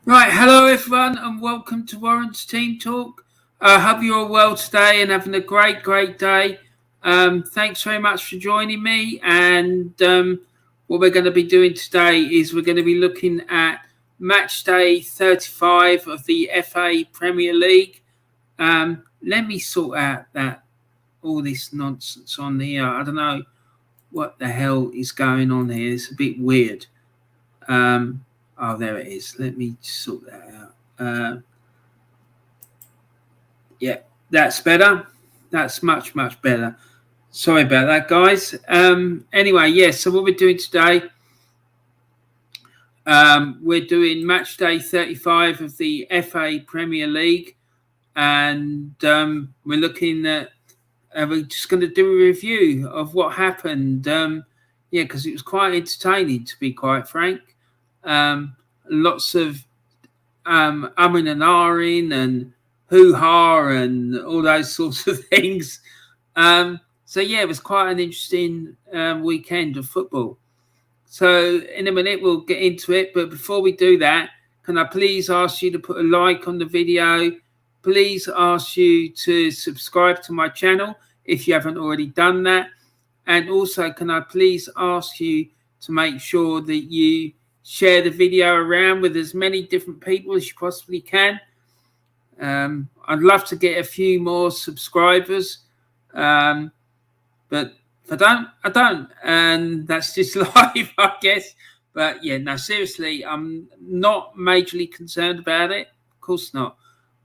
Right, hello everyone, and welcome to Warren's Team Talk. I hope you're all well today and having a great day. Thanks very much for joining me. And what we're going to be doing today is we're going to be looking at match day 35 of the FA Premier League. Let me sort out all this nonsense on here. I don't know what the hell is going on here. It's a bit weird. Oh, there it is. Let me sort that out. Yeah, that's better. That's much better. Sorry about that, guys. Anyway, yes. So what we're doing today, we're doing match day 35 of the FA Premier League, and we're looking at. We're just going to do a review of what happened. Because it was quite entertaining, to be quite frank. Lots of and ahhing and hoo-ha and all those sorts of things. So it was quite an interesting weekend of football. So in a minute we'll get into it, but before we do that, can I please ask you to put a like on the video? Please ask you to subscribe to my channel if you haven't already done that. And also, can I please ask you to make sure that you share the video around with as many different people as you possibly can. I'd love to get a few more subscribers, but if I don't, and that's just life, I guess. But yeah, no, seriously, I'm not majorly concerned about it. Of course not.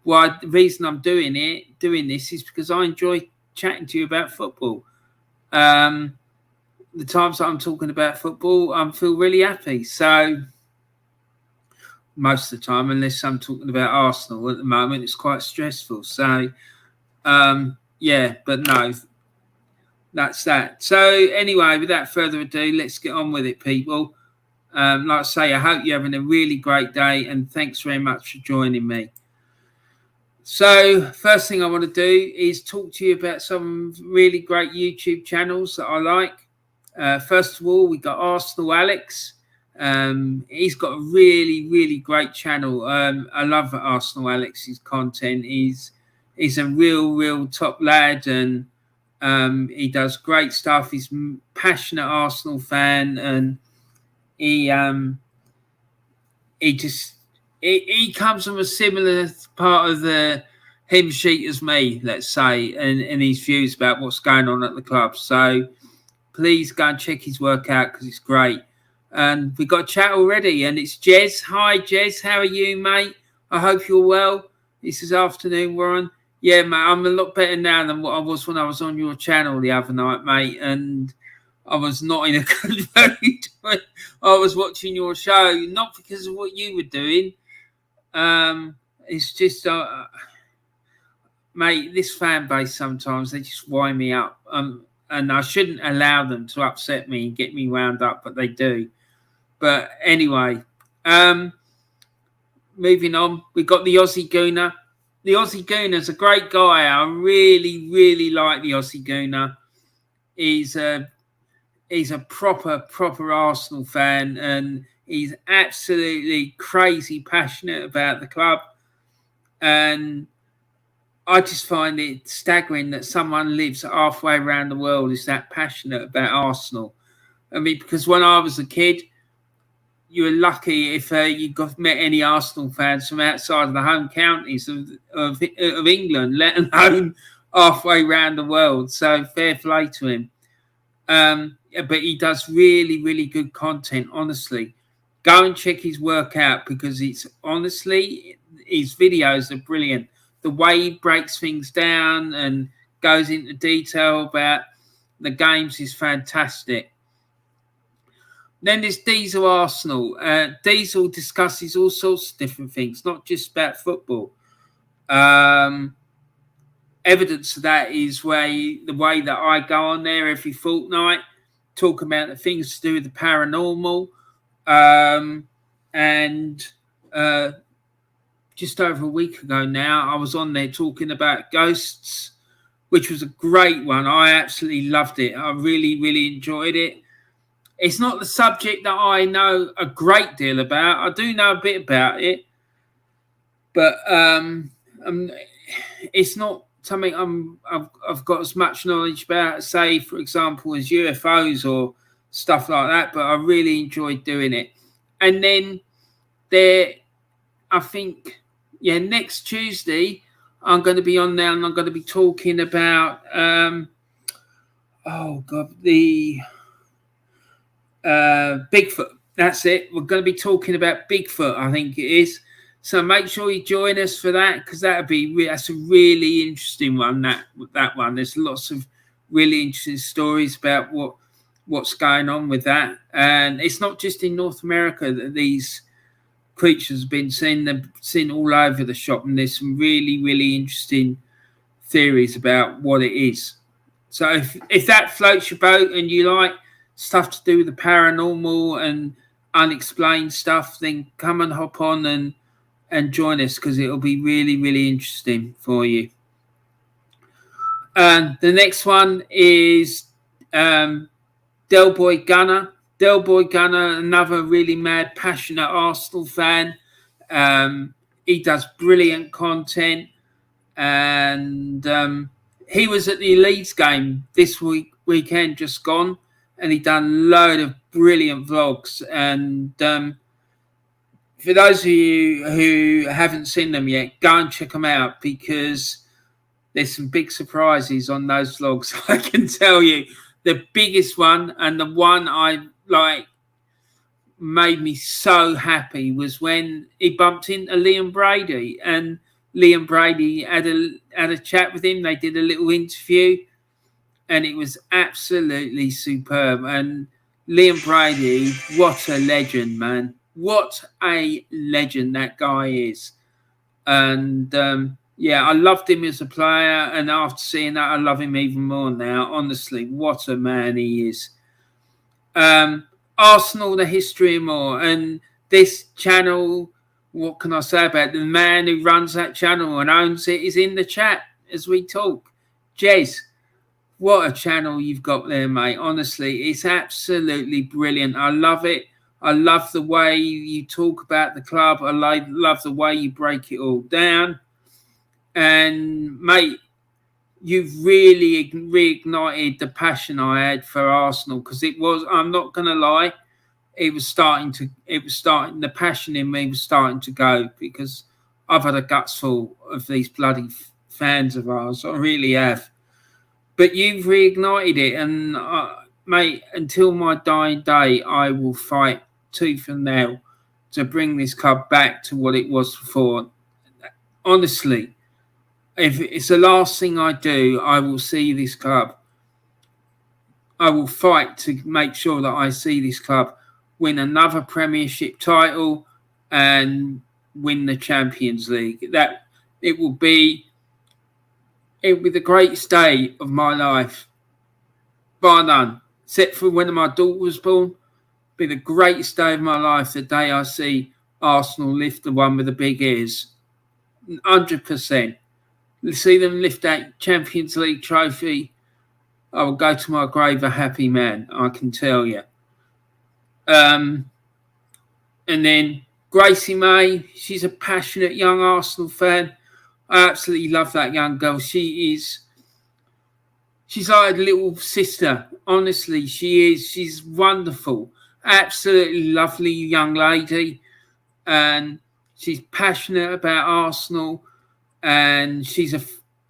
Why? The reason I'm doing this is because I enjoy chatting to you about football. The times that I'm talking about football, I feel really happy. So most of the time, unless I'm talking about Arsenal at the moment, it's quite stressful. So but no, that's that. So anyway, without further ado, let's get on with it, people. Like I say, I hope you're having a really great day, and thanks very much for joining me. So first thing I want to do is talk to you about some really great YouTube channels that I like. First of all, we got Arsenal Alex. He's got a really great channel. I love Arsenal Alex's content. He's a real top lad, and he does great stuff. He's a passionate Arsenal fan, and he comes from a similar part of the hymn sheet as me, let's say, and his views about what's going on at the club. So please go and check his work out because it's great. And we got chat already, and it's Jez. Hi, Jez. How are you, mate? I hope you're well. This is afternoon, Warren. Yeah, mate, I'm a lot better now than what I was when I was on your channel the other night, mate. And I was not in a good mood. I was watching your show, not because of what you were doing. It's just, mate, this fan base sometimes, they just wind me up. And I shouldn't allow them to upset me and get me wound up, but they do. But anyway, moving on, we got the Aussie Gooner. The Aussie Gooner's a great guy. I really like the Aussie Gooner. He's a proper Arsenal fan, and he's absolutely crazy passionate about the club. And I just find it staggering that someone lives halfway around the world is that passionate about Arsenal. I mean, because when I was a kid, you were lucky if you met any Arsenal fans from outside of the home counties of England, let alone halfway around the world. So fair play to him. But he does really good content, honestly. Go and check his work out because it's honestly, his videos are brilliant. The way he breaks things down and goes into detail about the games is fantastic. Then there's Diesel Arsenal. Diesel discusses all sorts of different things, not just about football. Evidence of that is the way that I go on there every fortnight, talk about the things to do with the paranormal. Just over a week ago now, I was on there talking about ghosts, which was a great one. I absolutely loved it. I really enjoyed it. It's not the subject that I know a great deal about. I do know a bit about it, but it's not something I've got as much knowledge about, say, for example, as UFOs or stuff like that. But I really enjoyed doing it. And then I think, next Tuesday I'm going to be on there, and I'm going to be talking about the Bigfoot. That's it. We're going to be talking about Bigfoot, I think it is. So make sure you join us for that, because that's a really interesting one. That one. There's lots of really interesting stories about what's going on with that, and it's not just in North America that these creatures have been seen. They've seen all over the shop, and there's some really, really interesting theories about what it is. So if that floats your boat and you like stuff to do with the paranormal and unexplained stuff, then come and hop on and join us, because it'll be really, really interesting for you. The next one is Del Boy Gunner. Del Boy Gunner, another really mad, passionate Arsenal fan. He does brilliant content, and he was at the Leeds game this weekend just gone, and he done a load of brilliant vlogs. And for those of you who haven't seen them yet, go and check them out, because there's some big surprises on those vlogs. I can tell you. The biggest one, and the one I made me so happy, was when he bumped into Liam Brady, and Liam Brady had a chat with him. They did a little interview, and it was absolutely superb. And Liam Brady, what a legend, man. What a legend that guy is. And I loved him as a player, and after seeing that, I love him even more now. Honestly, what a man he is. Arsenal, the history and more. And this channel, what can I say about it? The man who runs that channel and owns it is in the chat as we talk. Jez, what a channel you've got there, mate. Honestly, it's absolutely brilliant. I love it. I love the way you talk about the club. I love the way you break it all down. And, mate, you've really reignited the passion I had for Arsenal, because I'm not going to lie, the passion in me was starting to go, because I've had a guts full of these bloody fans of ours. I really have. But you've reignited it, and, mate, until my dying day, I will fight tooth and nail to bring this club back to what it was before. Honestly, if it's the last thing I do, I will see this club. I will fight to make sure that I see this club win another Premiership title and win the Champions League. That it will be the greatest day of my life, bar none. Except for when my daughter was born, be the greatest day of my life, the day I see Arsenal lift the one with the big ears. 100%. See them lift that Champions League trophy, I will go to my grave a happy man, I can tell you. And then Gracie-Mae, she's a passionate young Arsenal fan. I absolutely love that young girl. She's like a little sister. Honestly, she is. She's wonderful. Absolutely lovely young lady. And she's passionate about Arsenal. And she's a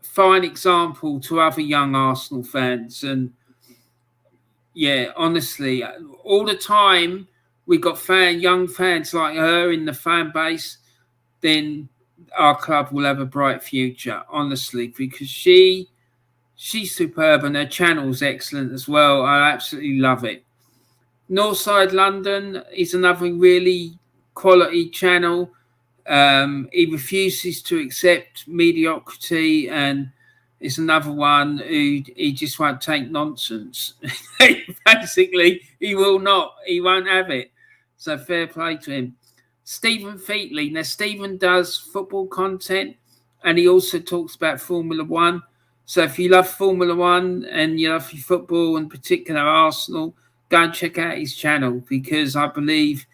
fine example to other young Arsenal fans. And yeah, honestly, all the time we got young fans like her in the fan base, then our club will have a bright future, honestly, because she's superb and her channel's excellent as well. I absolutely love it. NorthsideLdn is another really quality channel. He refuses to accept mediocrity, and it's another one who he just won't take nonsense. Basically, he will not. He won't have it. So fair play to him. Stephen Featley. Now, Stephen does football content, and he also talks about Formula One. So if you love Formula One and you love your football, in particular Arsenal, go and check out his channel, because I believe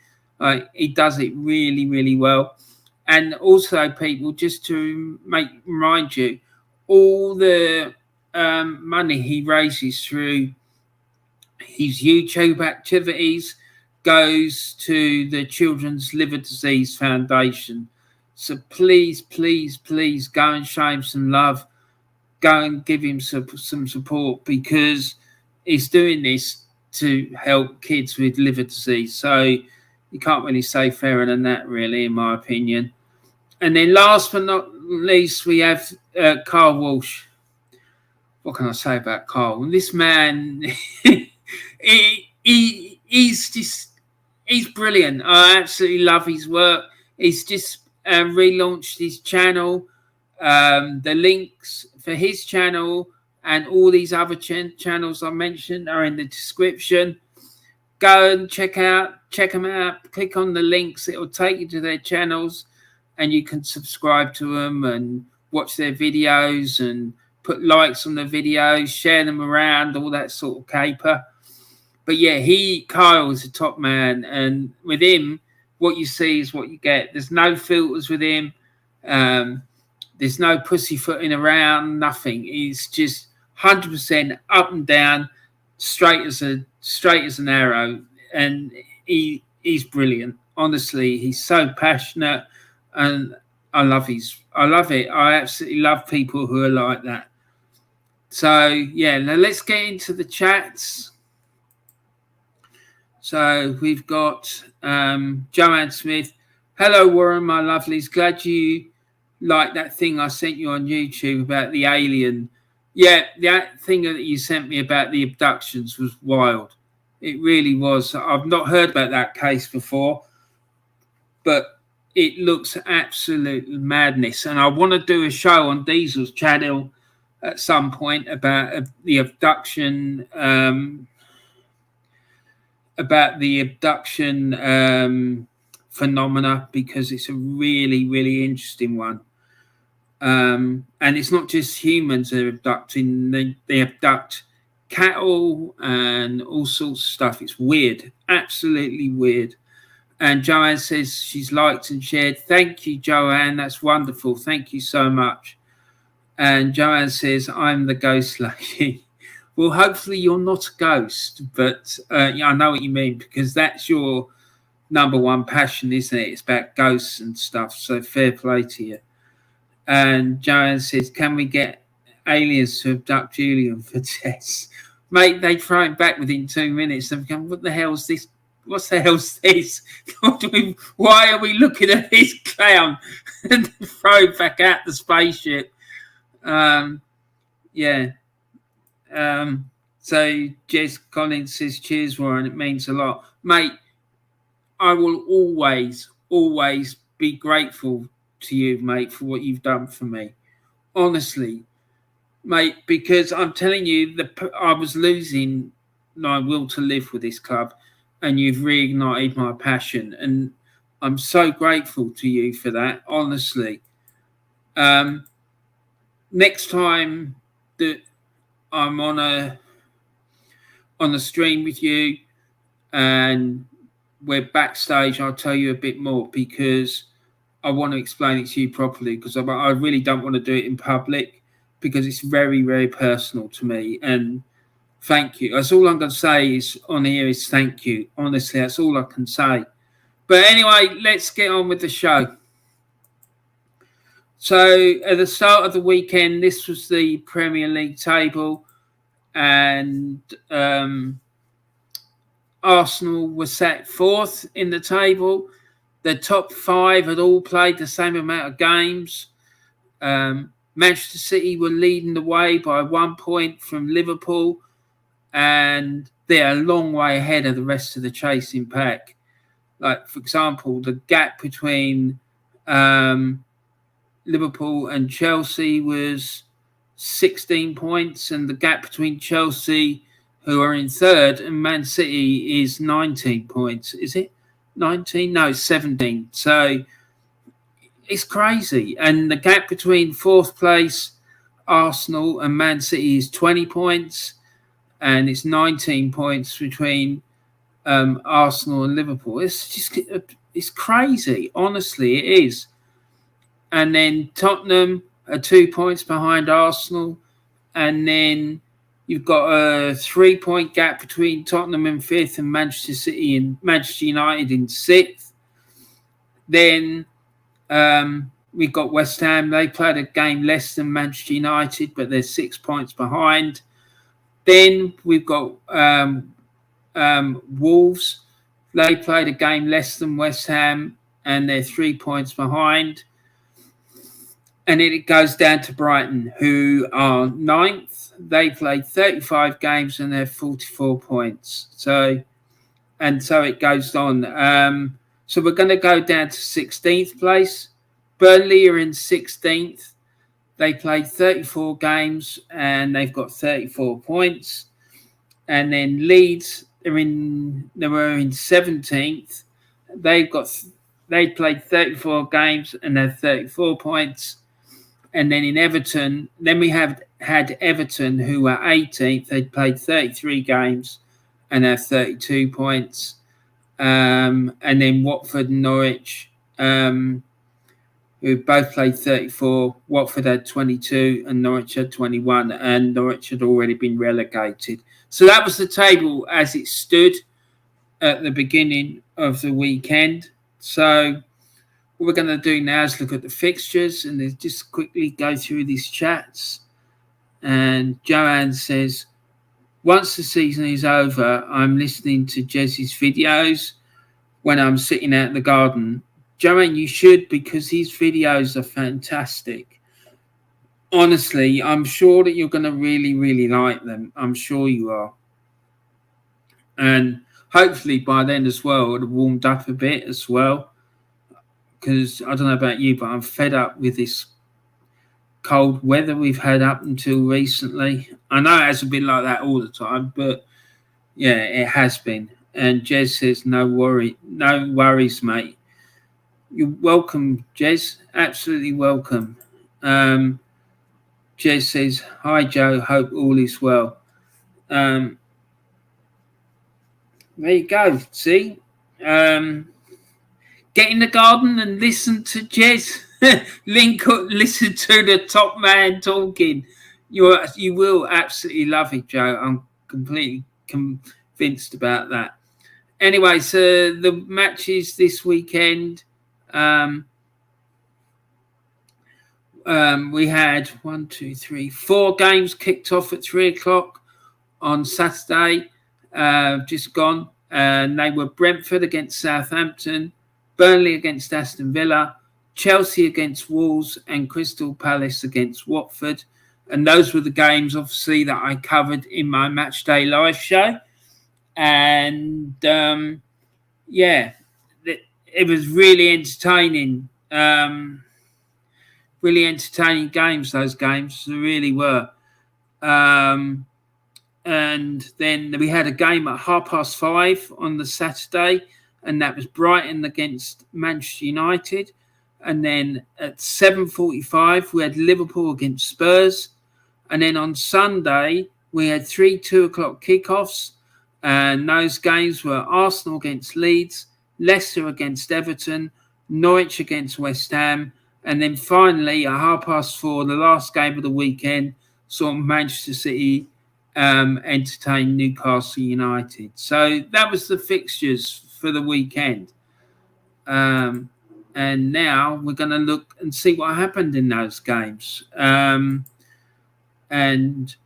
he does it really, really well. And also, people, just to remind you, all the money he raises through his YouTube activities goes to the Children's Liver Disease Foundation. So please, please, please go and show him some love. Go and give him some support, because he's doing this to help kids with liver disease. So you can't really say fairer than that, really, in my opinion. And then last but not least, we have Carl Walsh. What can I say about Carl? This man, he's brilliant. I absolutely love his work. He's just relaunched his channel. The links for his channel and all these other channels I mentioned are in the description. Go and check them out. Click on the links. It will take you to their channels, and you can subscribe to them and watch their videos and put likes on the videos, share them around, all that sort of caper. But yeah, Kyle is a top man, and with him, what you see is what you get. There's no filters with him. There's no pussyfooting around, nothing. He's just 100% up and down, straight as an arrow, and he's brilliant. Honestly, he's so passionate, and I love it. I absolutely love people who are like that. So yeah, now let's get into the chats. So we've got Joanne Smith. Hello, Warren, my lovelies. Glad you like that thing I sent you on YouTube about the alien. Yeah, that thing that you sent me about the abductions was wild. It really was. I've not heard about that case before, but it looks absolute madness. And I want to do a show on Diesel's channel at some point about the abduction, phenomena, because it's a really, really interesting one. And it's not just humans they're abducting, they abduct cattle and all sorts of stuff. It's weird, absolutely weird. And Joanne says she's liked and shared. Thank you, Joanne. That's wonderful. Thank you so much. And Joanne says, I'm the ghost lady. Well, hopefully you're not a ghost, but yeah, I know what you mean, because that's your number one passion, isn't it? It's about ghosts and stuff. So fair play to you. And Joanne says, can we get aliens to abduct Julian for tests? Mate, they throw it back within 2 minutes. They've gone, what the hell's this? What the hell's this? Why are we looking at this clown? And throw it back out the spaceship. Yeah. So Jess Collins says, cheers, Warren. It means a lot. Mate, I will always be grateful to you, mate, for what you've done for me. Honestly, mate, because I'm telling you, I was losing my will to live with this club, and you've reignited my passion, and I'm so grateful to you for that, honestly. Next time that I'm on a stream with you and we're backstage, I'll tell you a bit more, because I want to explain it to you properly, because I really don't want to do it in public, because it's very, very personal to me. And thank you. That's all I'm going to say is on here is thank you. Honestly, that's all I can say. But anyway, let's get on with the show. So at the start of the weekend, this was the Premier League table, and Arsenal were sat fourth in the table. The top five had all played the same amount of games. Manchester City were leading the way by 1 point from Liverpool, and they're a long way ahead of the rest of the chasing pack. Like, for example, the gap between Liverpool and Chelsea was 16 points, and the gap between Chelsea, who are in third, and Man City is 19 points. Is it 19? No, 17. So it's crazy. And the gap between fourth place Arsenal and Man City is 20 points, and it's 19 points between Arsenal and Liverpool. It's crazy. Honestly, it is. And then Tottenham are 2 points behind Arsenal. And then you've got a 3-point gap between Tottenham in 5th and Manchester City and Manchester United in 6th. Then we've got West Ham. They played a game less than Manchester United, but they're 6 points behind. Then we've got Wolves. They played a game less than West Ham, and they're 3 points behind. And then it goes down to Brighton, who are 9th. They played 35 games and they're 44 points. So it goes on. So we're going to go down to 16th place. Burnley are in 16th. They played 34 games and they've got 34 points. And then Leeds they were in 17th. They played 34 games and they're 34 points. And then in Everton, we had Everton, who were 18th. They played 33 games and have 32 points. And then Watford and Norwich, who both played 34. Watford had 22 and Norwich had 21. And Norwich had already been relegated. So that was the table as it stood at the beginning of the weekend. So what we're going to do now is look at the fixtures and just quickly go through these chats. And Joanne says, once the season is over, I'm listening to Jez's videos when I'm sitting out in the garden. Joanne, you should, because his videos are fantastic. Honestly, I'm sure that you're going to really, really like them. I'm sure you are. And hopefully by then as well, it would have warmed up a bit as well. Because I don't know about you, but I'm fed up with this cold weather we've had up until recently. I know it hasn't been like that all the time, but yeah, it has been. And Jez says, no worries, mate. You're welcome, Jez. Absolutely welcome. Jez says, hi, Joe. Hope all is well. There you go. See? Get in the garden and listen to Jez. Listen to the top man talking. You will absolutely love it, Joe. I'm completely convinced about that. Anyway, so the matches this weekend, we had 4 games kicked off at 3:00 on Saturday, just gone. And they were Brentford against Southampton, Burnley against Aston Villa, Chelsea against Wolves, and Crystal Palace against Watford. And those were the games, obviously, that I covered in my Matchday live show. And, it was really entertaining. Really entertaining games, those games. They really were. And then we had a game at 5:30 on the Saturday, and that was Brighton against Manchester United. And then at 7:45, we had Liverpool against Spurs. And then on Sunday, we had 3 2:00 kickoffs. And those games were Arsenal against Leeds, Leicester against Everton, Norwich against West Ham. And then finally, at 4:30, the last game of the weekend, saw Manchester City entertain Newcastle United. So that was the fixtures for the weekend. And now we're going to look and see what happened in those games. And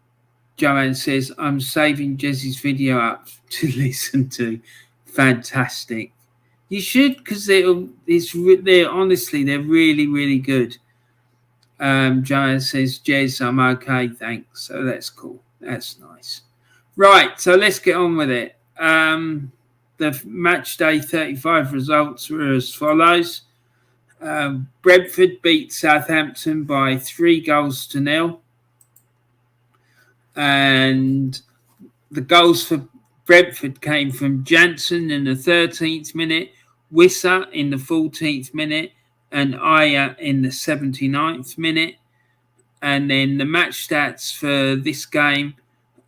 Joanne says, I'm saving Jez's video up to listen to. Fantastic. You should, because they're honestly, they're really, really good. Joanne says, Jez, I'm okay, thanks. So that's cool. That's nice. Right, so let's get on with it. The match day 35 results were as follows. Brentford beat Southampton by 3-0. And the goals for Brentford came from Jansen in the 13th minute, Wissa in the 14th minute, and Aya in the 79th minute. And then the match stats for this game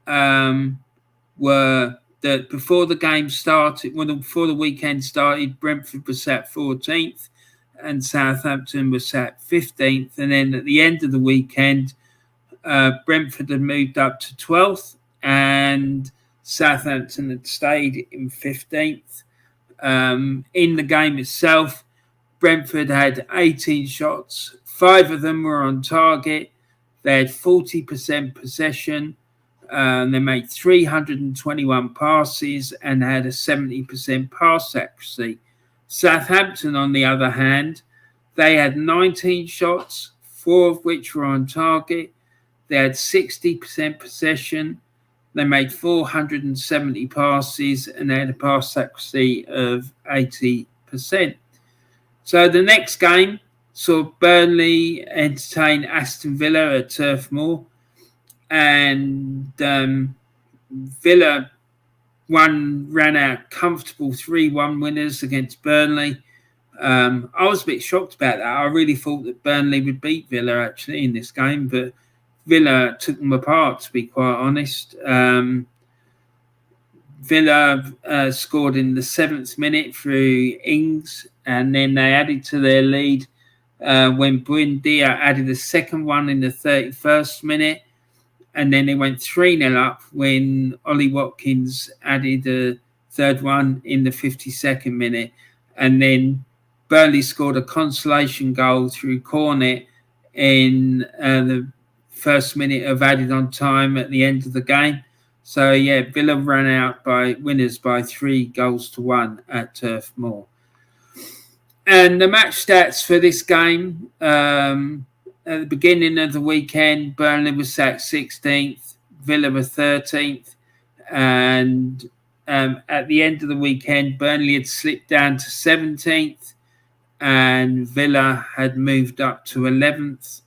were that before the game started, before the weekend started, Brentford was sat 14th. and Southampton were sat 15th. And then at the end of the weekend, Brentford had moved up to 12th and Southampton had stayed in 15th. In the game itself, Brentford had 18 shots. 5 of them were on target. They had 40% possession. They made 321 passes and had a 70% pass accuracy. Southampton, on the other hand, they had 19 shots, 4 of which were on target. They had 60% possession. They made 470 passes and they had a pass accuracy of 80%. So the next game saw Burnley entertain Aston Villa at Turf Moor. And Villa ran out comfortable 3-1 winners against Burnley. I was a bit shocked about that. I really thought that Burnley would beat Villa actually in this game, but Villa took them apart, to be quite honest. Villa scored in the 7th minute through Ings, and then they added to their lead when Buendia added a second one in the 31st minute. And then they went 3-0 up when Ollie Watkins added a third one in the 52nd minute. And then Burnley scored a consolation goal through Cornet in the first minute of added on time at the end of the game. So, yeah, Villa ran out winners by 3-1 at Turf Moor. And the match stats for this game, at the beginning of the weekend, Burnley was sat 16th, Villa were 13th, and at the end of the weekend, Burnley had slipped down to 17th, and Villa had moved up to 11th.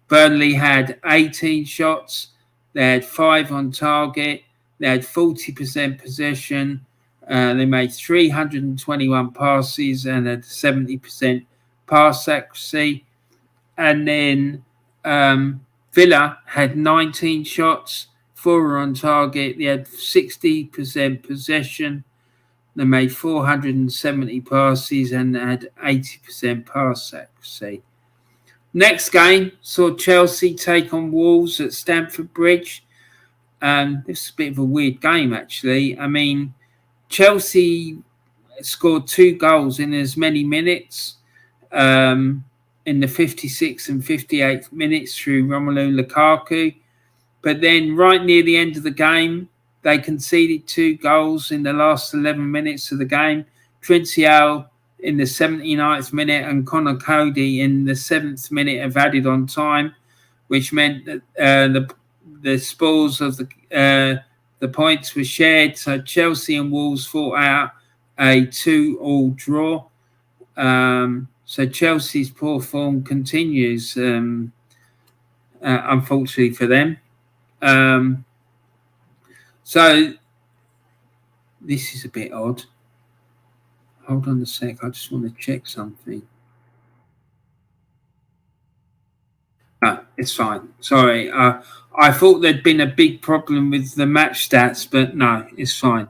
Burnley had 18 shots, they had 5 on target, they had 40% possession, they made 321 passes and had 70% pass accuracy. And then Villa had 19 shots, 4 were on target. They had 60% possession. They made 470 passes and had 80% pass accuracy. Next game saw Chelsea take on Wolves at Stamford Bridge. This is a bit of a weird game, actually. I mean, Chelsea scored 2 goals in as many minutes. In the 56th and 58th minutes through Romelu Lukaku. But then right near the end of the game, they conceded 2 goals in the last 11 minutes of the game. Trinciao in the 79th minute and Conor Cody in the 7th minute of added on time, which meant that the spoils of the points were shared. So Chelsea and Wolves fought out a 2-2 draw. So Chelsea's poor form continues, unfortunately for them. So this is a bit odd. Hold on a sec. I just want to check something. It's fine. Sorry. I thought there'd been a big problem with the match stats, but no, it's fine.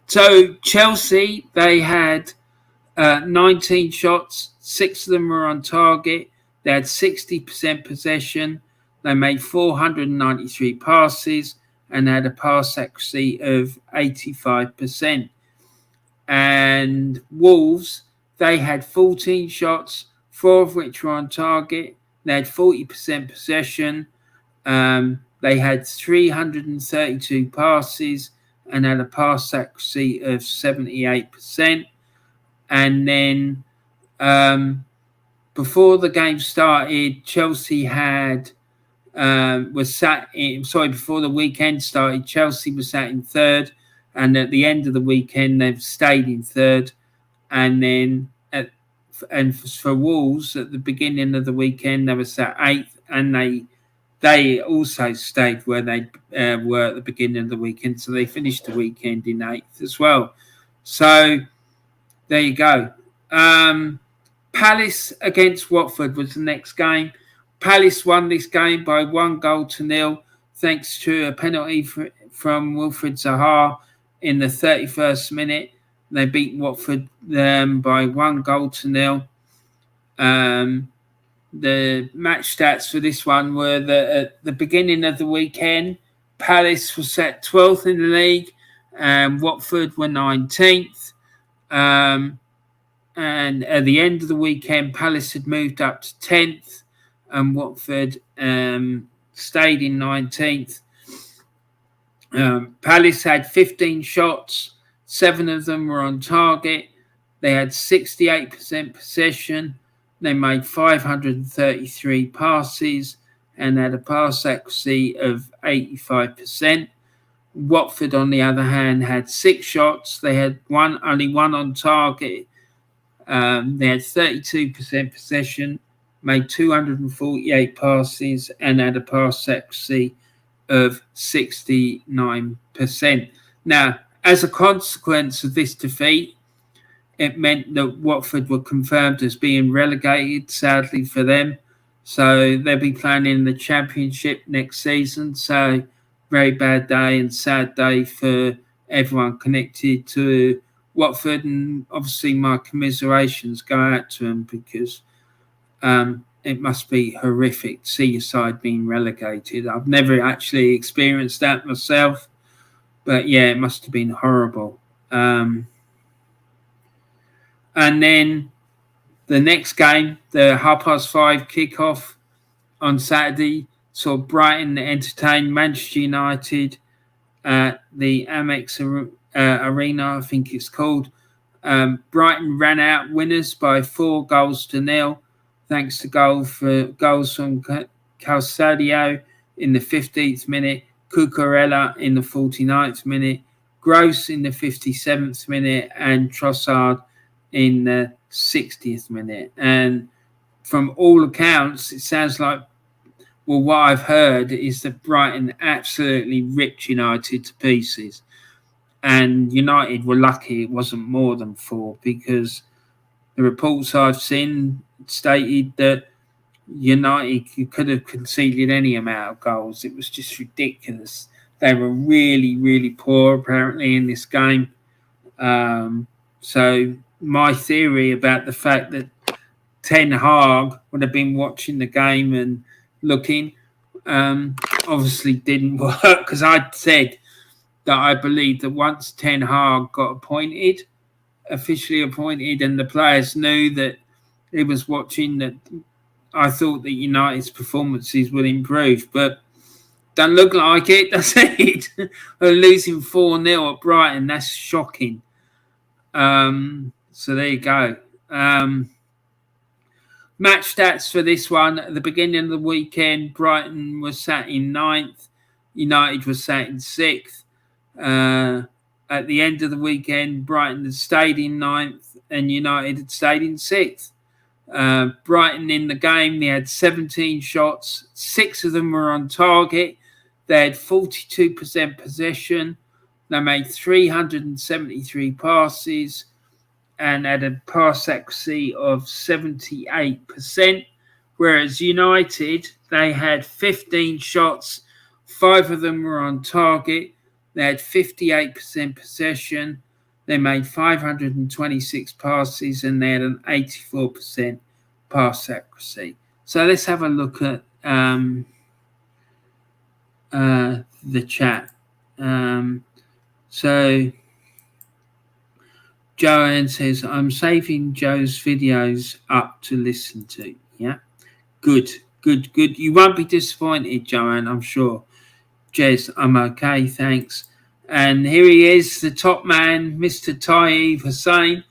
So Chelsea, they had 19 shots, 6 of them were on target. They had 60% possession. They made 493 passes and had a pass accuracy of 85%. And Wolves, they had 14 shots, 4 of which were on target. They had 40% possession. They had 332 passes and had a pass accuracy of 78%. And then before the game started, Chelsea had before the weekend started, Chelsea was sat in 3rd, and at the end of the weekend they've stayed in 3rd. And then for Wolves at the beginning of the weekend they were sat 8th, and they also stayed where they were at the beginning of the weekend, so they finished the weekend in 8th as well. So there you go. Palace against Watford was the next game. Palace won this game by 1-0 thanks to a penalty from Wilfried Zaha in the 31st minute. They beat Watford by 1-0. The match stats for this one were that at the beginning of the weekend, Palace was set 12th in the league and Watford were 19th. And at the end of the weekend, Palace had moved up to 10th and Watford stayed in 19th. Palace had 15 shots, 7 of them were on target. They had 68% possession. They made 533 passes and had a pass accuracy of 85%. Watford, on the other hand, had 6 shots. They had only one on target. They had 32% possession, made 248 passes and had a pass accuracy of 69%. Now, as a consequence of this defeat, it meant that Watford were confirmed as being relegated, sadly for them. So they'll be playing in the Championship next season. So very bad day and sad day for everyone connected to Watford. And obviously my commiserations go out to them because it must be horrific to see your side being relegated. I've never actually experienced that myself. But yeah, it must have been horrible. And then the next game, the 5:30 kickoff on Saturday, saw Brighton entertain Manchester United at the Amex Arena, I think it's called. Brighton ran out winners by 4-0, thanks to goals from Calcadio in the 15th minute, Cucurella in the 49th minute, Gross in the 57th minute, and Trossard in the 60th minute. And from all accounts, it sounds like, well, what I've heard is that Brighton absolutely ripped United to pieces. And United were lucky it wasn't more than 4, because the reports I've seen stated that United could have conceded any amount of goals. It was just ridiculous. They were really, really poor, apparently, in this game. So my theory about the fact that Ten Hag would have been watching the game and looking obviously didn't work, because I said that I believe that once Ten Hag got officially appointed, and the players knew that he was watching, that I thought that United's performances would improve, but don't look like it, does it? They're losing 4-0 at Brighton. That's shocking. So there you go. Match stats for this one. At the beginning of the weekend, Brighton was sat in 9th. United was sat in 6th. At the end of the weekend, Brighton had stayed in 9th and United had stayed in 6th. Brighton in the game, they had 17 shots. 6 of them were on target. They had 42% possession. They made 373 passes and had a pass accuracy of 78%. Whereas United, they had 15 shots. 5 of them were on target. They had 58% possession. They made 526 passes and they had an 84% pass accuracy. So let's have a look at the chat. So Joanne says, I'm saving Joe's videos up to listen to. Yeah, good. You won't be disappointed, Joanne, I'm sure. Jez, I'm okay, thanks. And here he is, the top man, Mr. Taib Hussain.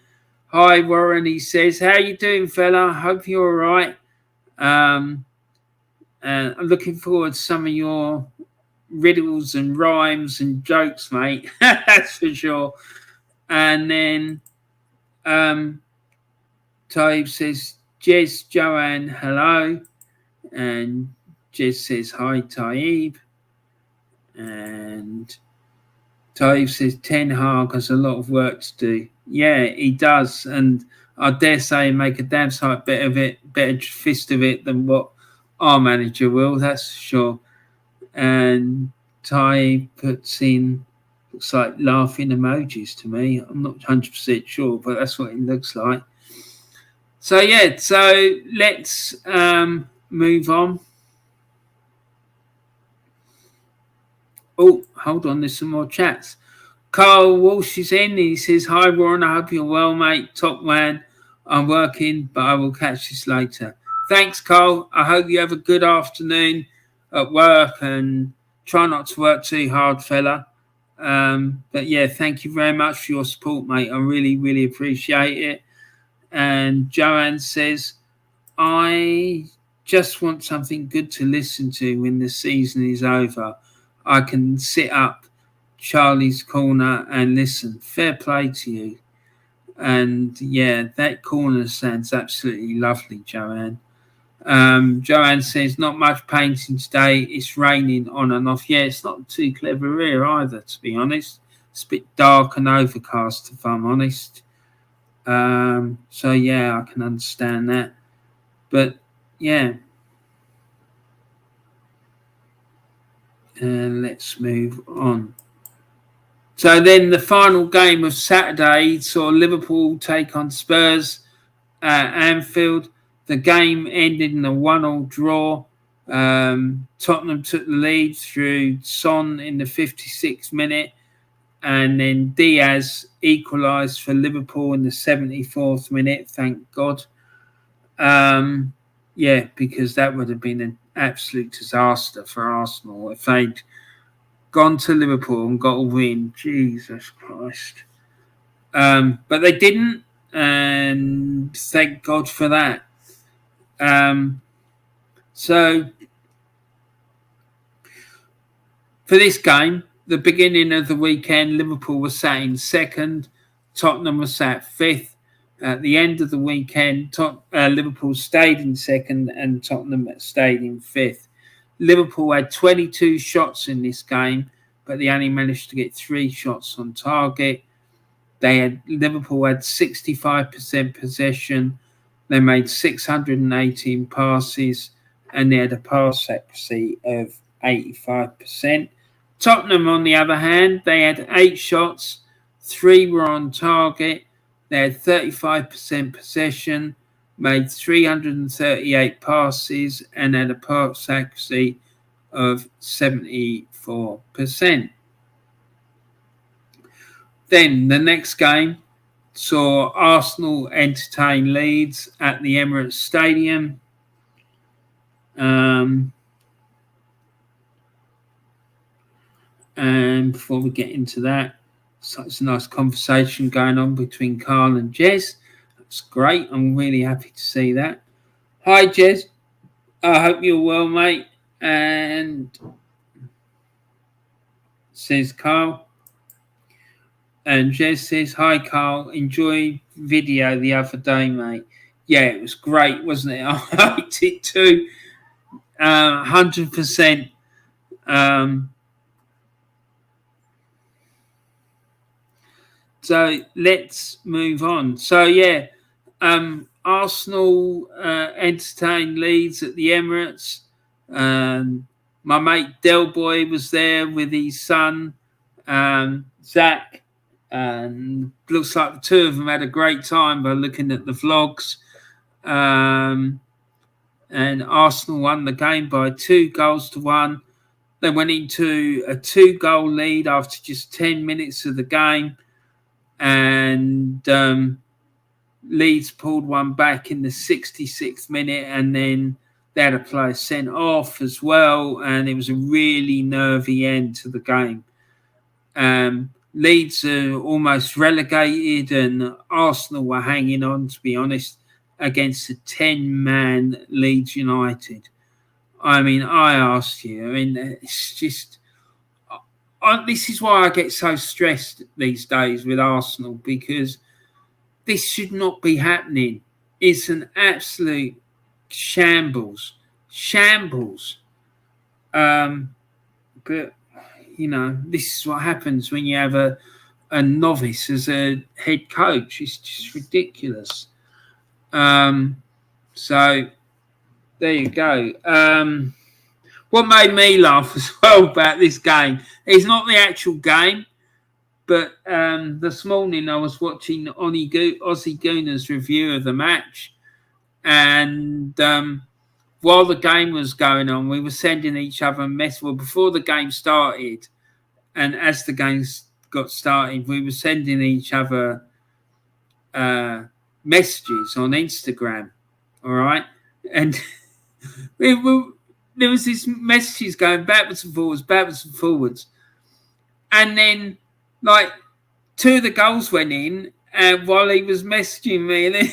Hi, Warren, he says. How you doing, fella? Hope you're all right. I'm looking forward to some of your riddles and rhymes and jokes, mate. That's for sure. And then Taib says, Jez, Joanne, hello. And Jez says, hi, Taib. And Taib says, Ten Hag has a lot of work to do. Yeah, he does. And I dare say make a damn sight better fist of it than what our manager will, that's for sure. And Taib puts in Looks like laughing emojis to me. I'm not 100% sure, but that's what it looks like. So yeah, so let's move on. Oh, hold on, there's some more chats. Carl Walsh is in. He says, "Hi Warren, I hope you're well, mate. Top man. I'm working, but I will catch this later." Thanks, Carl. I hope you have a good afternoon at work and try not to work too hard, fella. But yeah, thank you very much for your support, mate. I really, really appreciate it. And Joanne says, "I just want something good to listen to when the season is over. I can sit up Charlie's Corner and listen." Fair play to you. And yeah, that corner sounds absolutely lovely, Joanne. Joanne says, "Not much painting today. It's raining on and off." Yeah, it's not too clever here either, to be honest. It's a bit dark and overcast, if I'm honest. So yeah, I can understand that. But yeah. And let's move on. So then the final game of Saturday saw Liverpool take on Spurs at Anfield. The game ended in a 1-1 draw. Tottenham took the lead through Son in the 56th minute, and then Diaz equalised for Liverpool in the 74th minute, thank God. Yeah, because that would have been an absolute disaster for Arsenal if they'd gone to Liverpool and got a win. Jesus Christ. But they didn't, and thank God for that. So for this game, the beginning of the weekend, Liverpool was sat in second, Tottenham was sat fifth. At the end of the weekend, Liverpool stayed in second and Tottenham stayed in fifth. Liverpool had 22 shots in this game, but they only managed to get 3 shots on target. Liverpool had 65% possession. They made 618 passes, and they had a pass accuracy of 85%. Tottenham, on the other hand, they had 8 shots, 3 were on target. They had 35% possession, made 338 passes, and had a pass accuracy of 74%. Then the next game saw Arsenal entertain Leeds at the Emirates Stadium. And before we get into that, such a nice conversation going on between Carl and Jez. That's great. I'm really happy to see that. Hi, Jez. I hope you're well, mate. And says Carl. And Jez says, "Hi, Carl. Enjoyed video the other day, mate." Yeah, it was great, wasn't it? I liked it too. 100%. So let's move on. So yeah, Arsenal entertained Leeds at the Emirates. My mate Del Boy was there with his son, Zach, and looks like the two of them had a great time by looking at the vlogs. And Arsenal won the game by 2-1. They went into a 2-goal lead after just 10 minutes of the game. And Leeds pulled one back in the 66th minute, and then they had a player sent off as well, and it was a really nervy end to the game. Leeds are almost relegated, and Arsenal were hanging on, to be honest, against a 10-man Leeds United. I mean, I asked you, I mean, it's just... this is why I get so stressed these days with Arsenal, because this should not be happening. It's an absolute shambles. But, you know, this is what happens when you have a novice as a head coach. It's just ridiculous. So, there you go. What made me laugh as well about this game is not the actual game, But this morning I was watching Aussie Gooner's review of the match, and while the game was going on, we were sending each other messages. Well, before the game started, and as the game got started, we were sending each other messages on Instagram. All right, and there was these messages going backwards and forwards, and then like 2 of the goals went in, and while he was messaging me, and then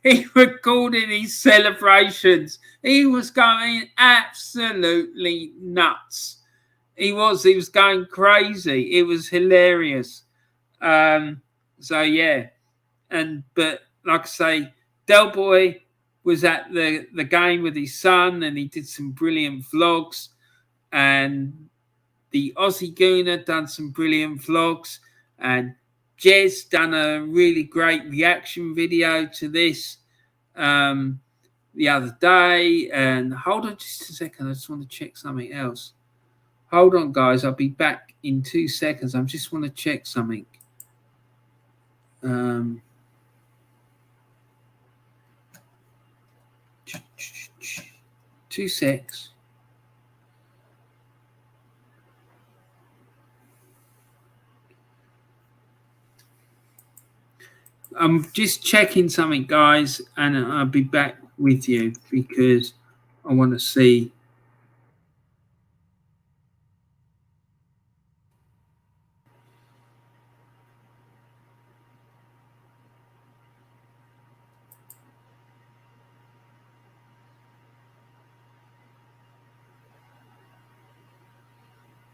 he recorded his celebrations. He was going absolutely nuts. He was going crazy. It was hilarious. So yeah, but like I say, Del Boy was at the game with his son, and he did some brilliant vlogs, and the Aussie Gooner done some brilliant vlogs, and Jez done a really great reaction video to this the other day. And hold on just a second, I just want to check something else. Hold on, guys, I'll be back in 2 seconds. I just want to check something. 2 secs. I'm just checking something, guys, and I'll be back with you because I want to see.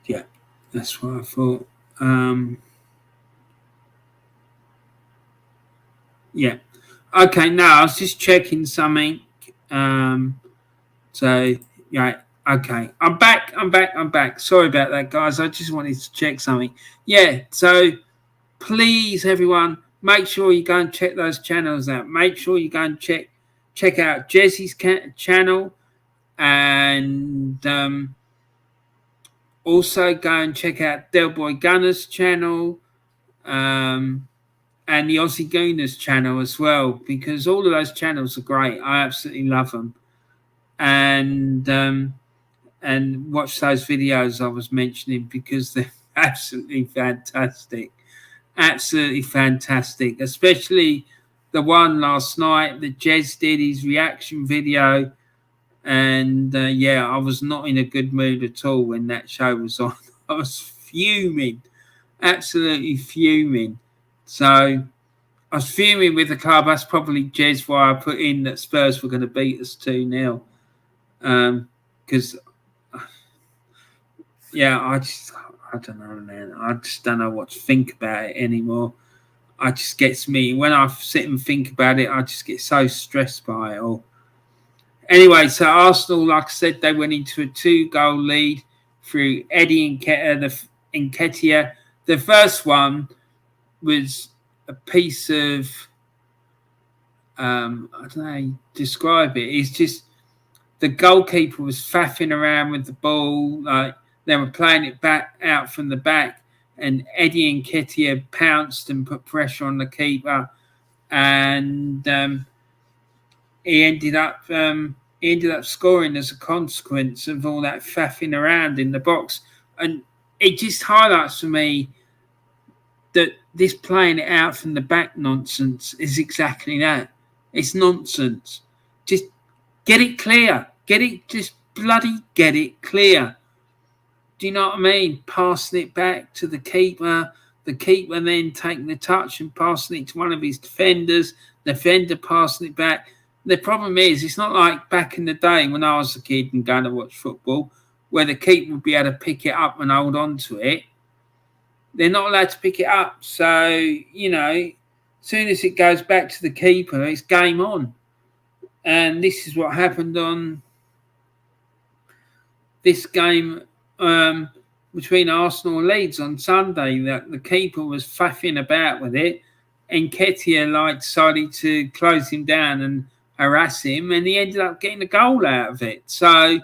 Yeah, that's what I thought. Yeah. Okay, now I was just checking something. So, yeah, okay. I'm back. Sorry about that, guys. I just wanted to check something. Yeah, so please, everyone, make sure you go and check those channels out. Make sure you go and check out Jesse's channel, and also go and check out Del Boy Gunner's channel, and the Aussie Gooner's channel as well, because all of those channels are great. I absolutely love them. And watch those videos I was mentioning, because they're absolutely fantastic. Absolutely fantastic. Especially the one last night that Jez did, his reaction video. And yeah, I was not in a good mood at all when that show was on. I was fuming. Absolutely fuming. So I was fuming with the club. That's probably Jez why I put in that Spurs were going to beat us 2-0. Because, yeah, I don't know, man. I just don't know what to think about it anymore. It just gets me. When I sit and think about it, I just get so stressed by it all. Anyway, so Arsenal, like I said, they went into a 2-goal lead through Eddie Nketiah. The first one was a piece of, I don't know how you describe it. It's just the goalkeeper was faffing around with the ball, like they were playing it back out from the back, and Eddie Nketiah pounced and put pressure on the keeper, and he ended up scoring as a consequence of all that faffing around in the box. And it just highlights for me that this playing it out from the back nonsense is exactly that. It's nonsense. Just get it clear. Just bloody get it clear. Do you know what I mean? Passing it back to the keeper then taking the touch and passing it to one of his defenders, defender passing it back. The problem is, it's not like back in the day when I was a kid and going to watch football, where the keeper would be able to pick it up and hold on to it. They're not allowed to pick it up. So, you know, as soon as it goes back to the keeper, it's game on. And this is what happened on this game between Arsenal and Leeds on Sunday, that the keeper was faffing about with it, and Nketiah decided to close him down and harass him, and he ended up getting a goal out of it. So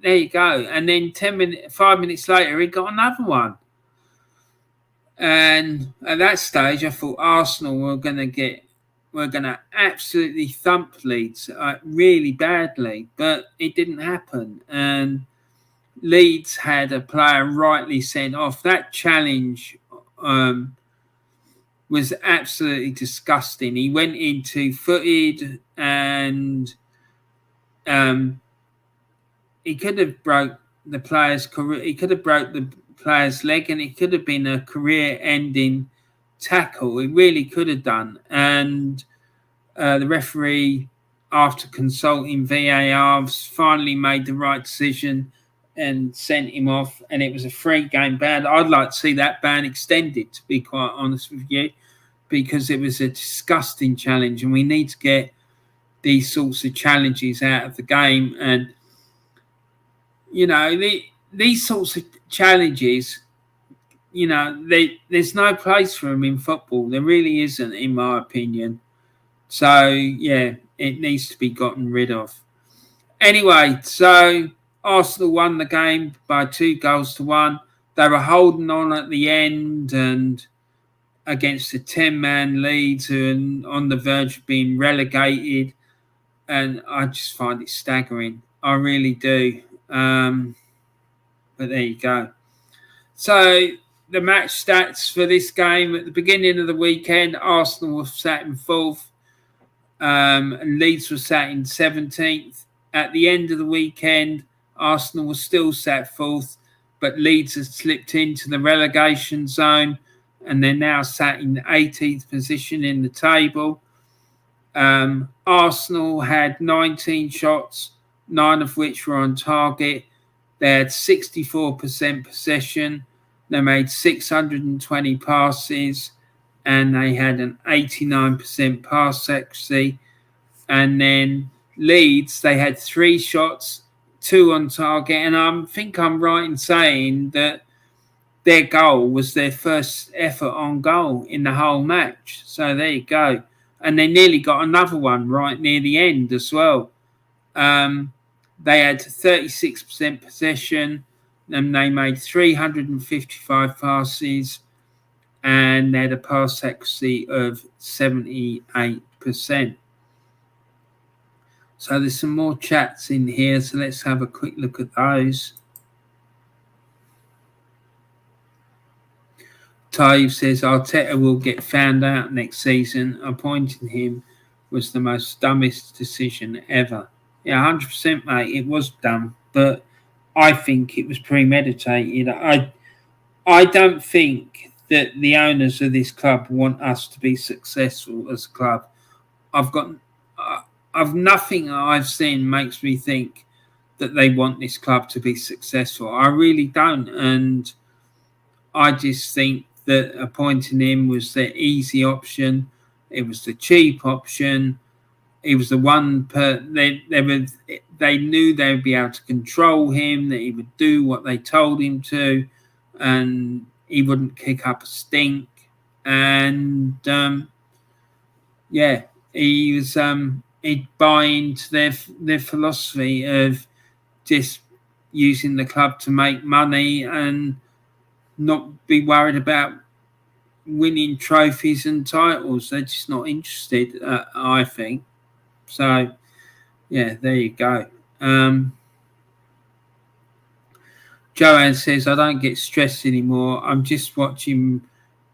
there you go. And then 5 minutes later, he got another one. And at that stage, I thought Arsenal were going to absolutely thump Leeds really badly, but it didn't happen. And Leeds had a player rightly sent off. That challenge was absolutely disgusting. He went in two-footed, and he could have broke the player's career. He could have broke the player's leg, and it could have been a career-ending tackle. It really could have done. And the referee, after consulting VAR, finally made the right decision and sent him off, and it was a 3-game ban. I'd like to see that ban extended, to be quite honest with you, because it was a disgusting challenge, and we need to get these sorts of challenges out of the game. And these sorts of challenges, there's no place for them in football. There really isn't, in my opinion. So yeah, it needs to be gotten rid of. Anyway, so Arsenal won the game by 2-1. They were holding on at the end and against a 10-man Leeds who are on the verge of being relegated. And I just find it staggering. I really do. But there you go. So the match stats for this game: at the beginning of the weekend, Arsenal were sat in 4th. And Leeds were sat in 17th. At the end of the weekend, Arsenal was still sat 4th, but Leeds has slipped into the relegation zone, and they're now sat in the 18th position in the table. Arsenal had 19 shots, 9 of which were on target. They had 64% possession. They made 620 passes, and they had an 89% pass accuracy. And then Leeds, they had 3 shots, 2 on target. And I think I'm right in saying that their goal was their first effort on goal in the whole match. So there you go. And they nearly got another one right near the end as well. They had 36% possession, and they made 355 passes, and they had a pass accuracy of 78%. So there's some more chats in here, so let's have a quick look at those. Taib says Arteta will get found out next season. Appointing him was the most dumbest decision ever. Yeah, 100%, mate. It was dumb, but I think it was premeditated. I don't think that the owners of this club want us to be successful as a club. Nothing I've seen makes me think that they want this club to be successful. I really don't, and I just think that appointing him was the easy option. It was the cheap option. He was the one they knew they would be able to control him, that he would do what they told him to, and he wouldn't kick up a stink. And he was he'd buy into their philosophy of just using the club to make money and not be worried about winning trophies and titles. They're just not interested, I think. So, yeah, there you go. Joanne says, I don't get stressed anymore. I'm just watching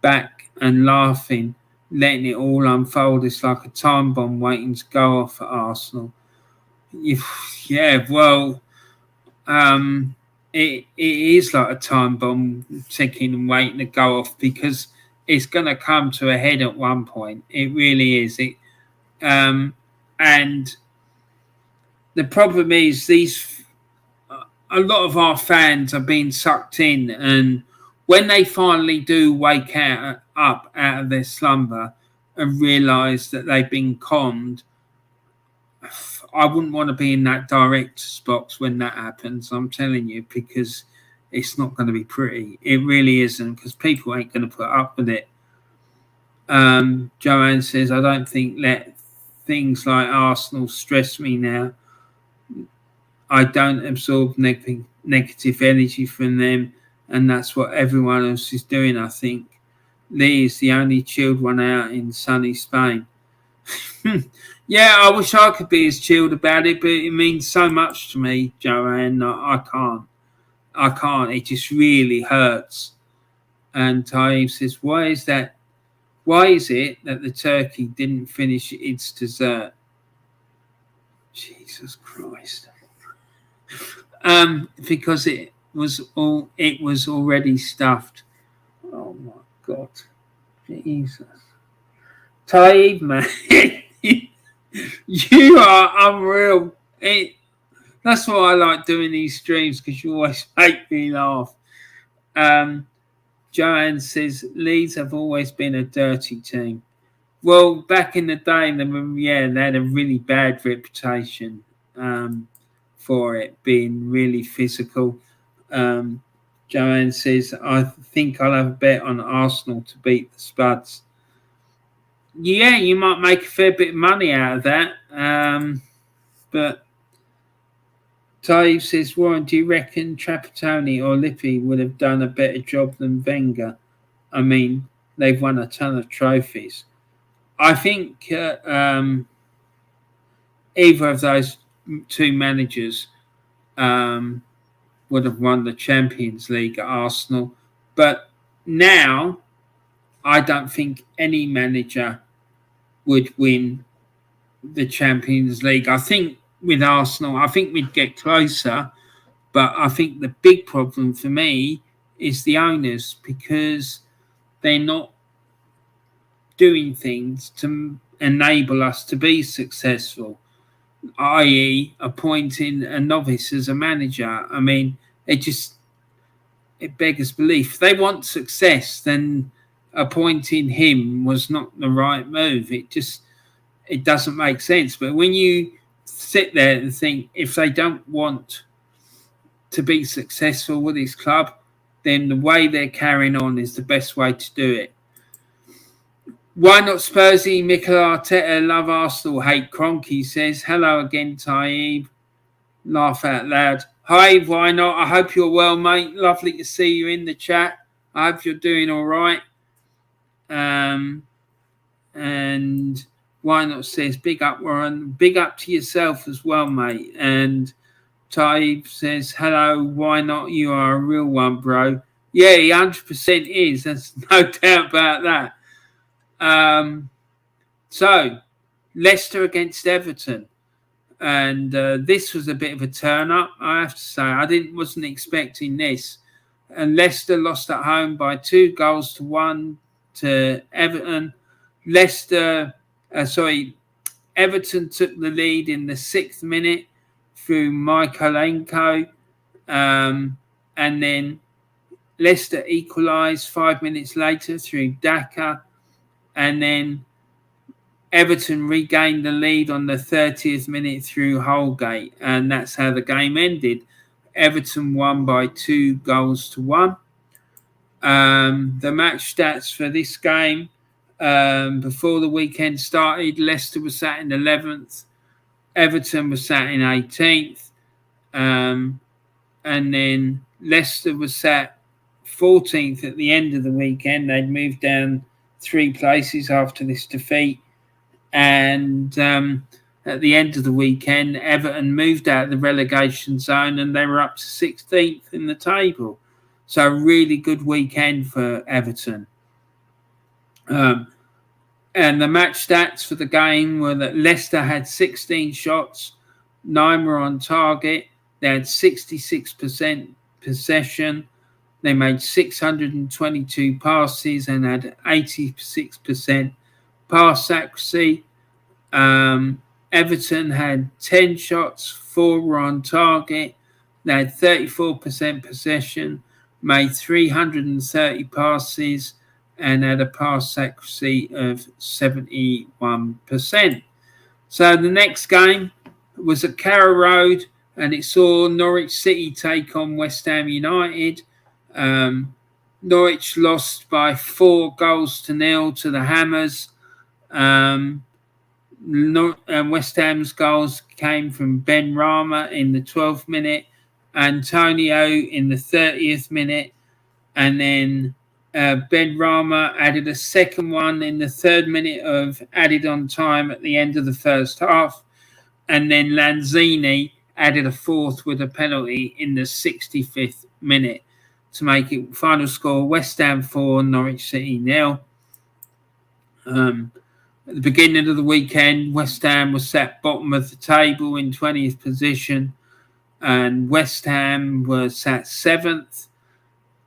back and laughing, letting it all unfold. It's like a time bomb waiting to go off at Arsenal. Yeah, well, it is like a time bomb ticking and waiting to go off, because it's going to come to a head at one point. It really is. And the problem is a lot of our fans are being sucked in, and when they finally do wake up out of their slumber and realise that they've been conned, I wouldn't want to be in that director's box when that happens, I'm telling you, because it's not going to be pretty. It really isn't, because people ain't going to put up with it. Joanne says, I don't think let things like Arsenal stress me now. I don't absorb negative energy from them, and that's what everyone else is doing, I think. Lee is the only chilled one out in sunny Spain. Yeah, I wish I could be as chilled about it, but it means so much to me, Joanne. I can't. I can't. It just really hurts. And Taib says, why is that? Why is it that the turkey didn't finish its dessert? Jesus Christ. Because it was already stuffed. Oh my God. Jesus. Taib, man. You are unreal. That's why I like doing these streams, because you always make me laugh. Joanne says, Leeds have always been a dirty team. Well, back in the day, they had a really bad reputation for it being really physical. Joanne says, I think I'll have a bet on Arsenal to beat the Spuds. Yeah, you might make a fair bit of money out of that. But Taib says, Warren, do you reckon Trapattoni or Lippi would have done a better job than Wenger? I mean, they've won a ton of trophies. I think either of those two managers would have won the Champions League at Arsenal. But now, I don't think any manager would win the Champions League. I think with Arsenal, I think we'd get closer, but I think the big problem for me is the owners, because they're not doing things to enable us to be successful, i.e. appointing a novice as a manager. I mean, it beggars belief. If they want success, then appointing him was not the right move. It doesn't make sense. But when you sit there and think, if they don't want to be successful with his club, then the way they're carrying on is the best way to do it. Why not Spursy? Mikel Arteta, love Arsenal, hate Kroenke, says. Hello again, Taib. Laugh out loud. Hi, why not? I hope you're well, mate. Lovely to see you in the chat. I hope you're doing all right. And why not says, big up, Warren. Big up to yourself as well, mate. And Taib says, hello, why not? You are a real one, bro. Yeah, he 100% is. There's no doubt about that. So, Leicester against Everton. And this was a bit of a turn-up, I have to say. I wasn't expecting this. And Leicester lost at home by 2-1 to Everton. Everton took the lead in the 6th minute through Mykolenko. And then Leicester equalised 5 minutes later through Daka. And then Everton regained the lead on the 30th minute through Holgate. And that's how the game ended. Everton won by 2-1. The match stats for this game, before the weekend started, Leicester was sat in 11th. Everton was sat in 18th. And then Leicester was sat 14th at the end of the weekend. They'd moved down 3 places after this defeat. And at the end of the weekend, Everton moved out of the relegation zone and they were up to 16th in the table. So a really good weekend for Everton. And the match stats for the game were that Leicester had 16 shots, 9 were on target. They had 66% possession. They made 622 passes and had 86% pass accuracy. Everton had 10 shots, 4 were on target. They had 34% possession, made 330 passes, and had a pass accuracy of 71%. So the next game was at Carrow Road, and it saw Norwich City take on West Ham United. Norwich lost by 4-0 to the Hammers. And West Ham's goals came from Ben Rama in the 12th minute, Antonio in the 30th minute, and then Ben Rama added a second one in the 3rd minute of added on time at the end of the first half. And then Lanzini added a 4th with a penalty in the 65th minute to make it final score West Ham 4, Norwich City 0. At the beginning of the weekend, West Ham was sat bottom of the table in 20th position, and West Ham was sat 7th.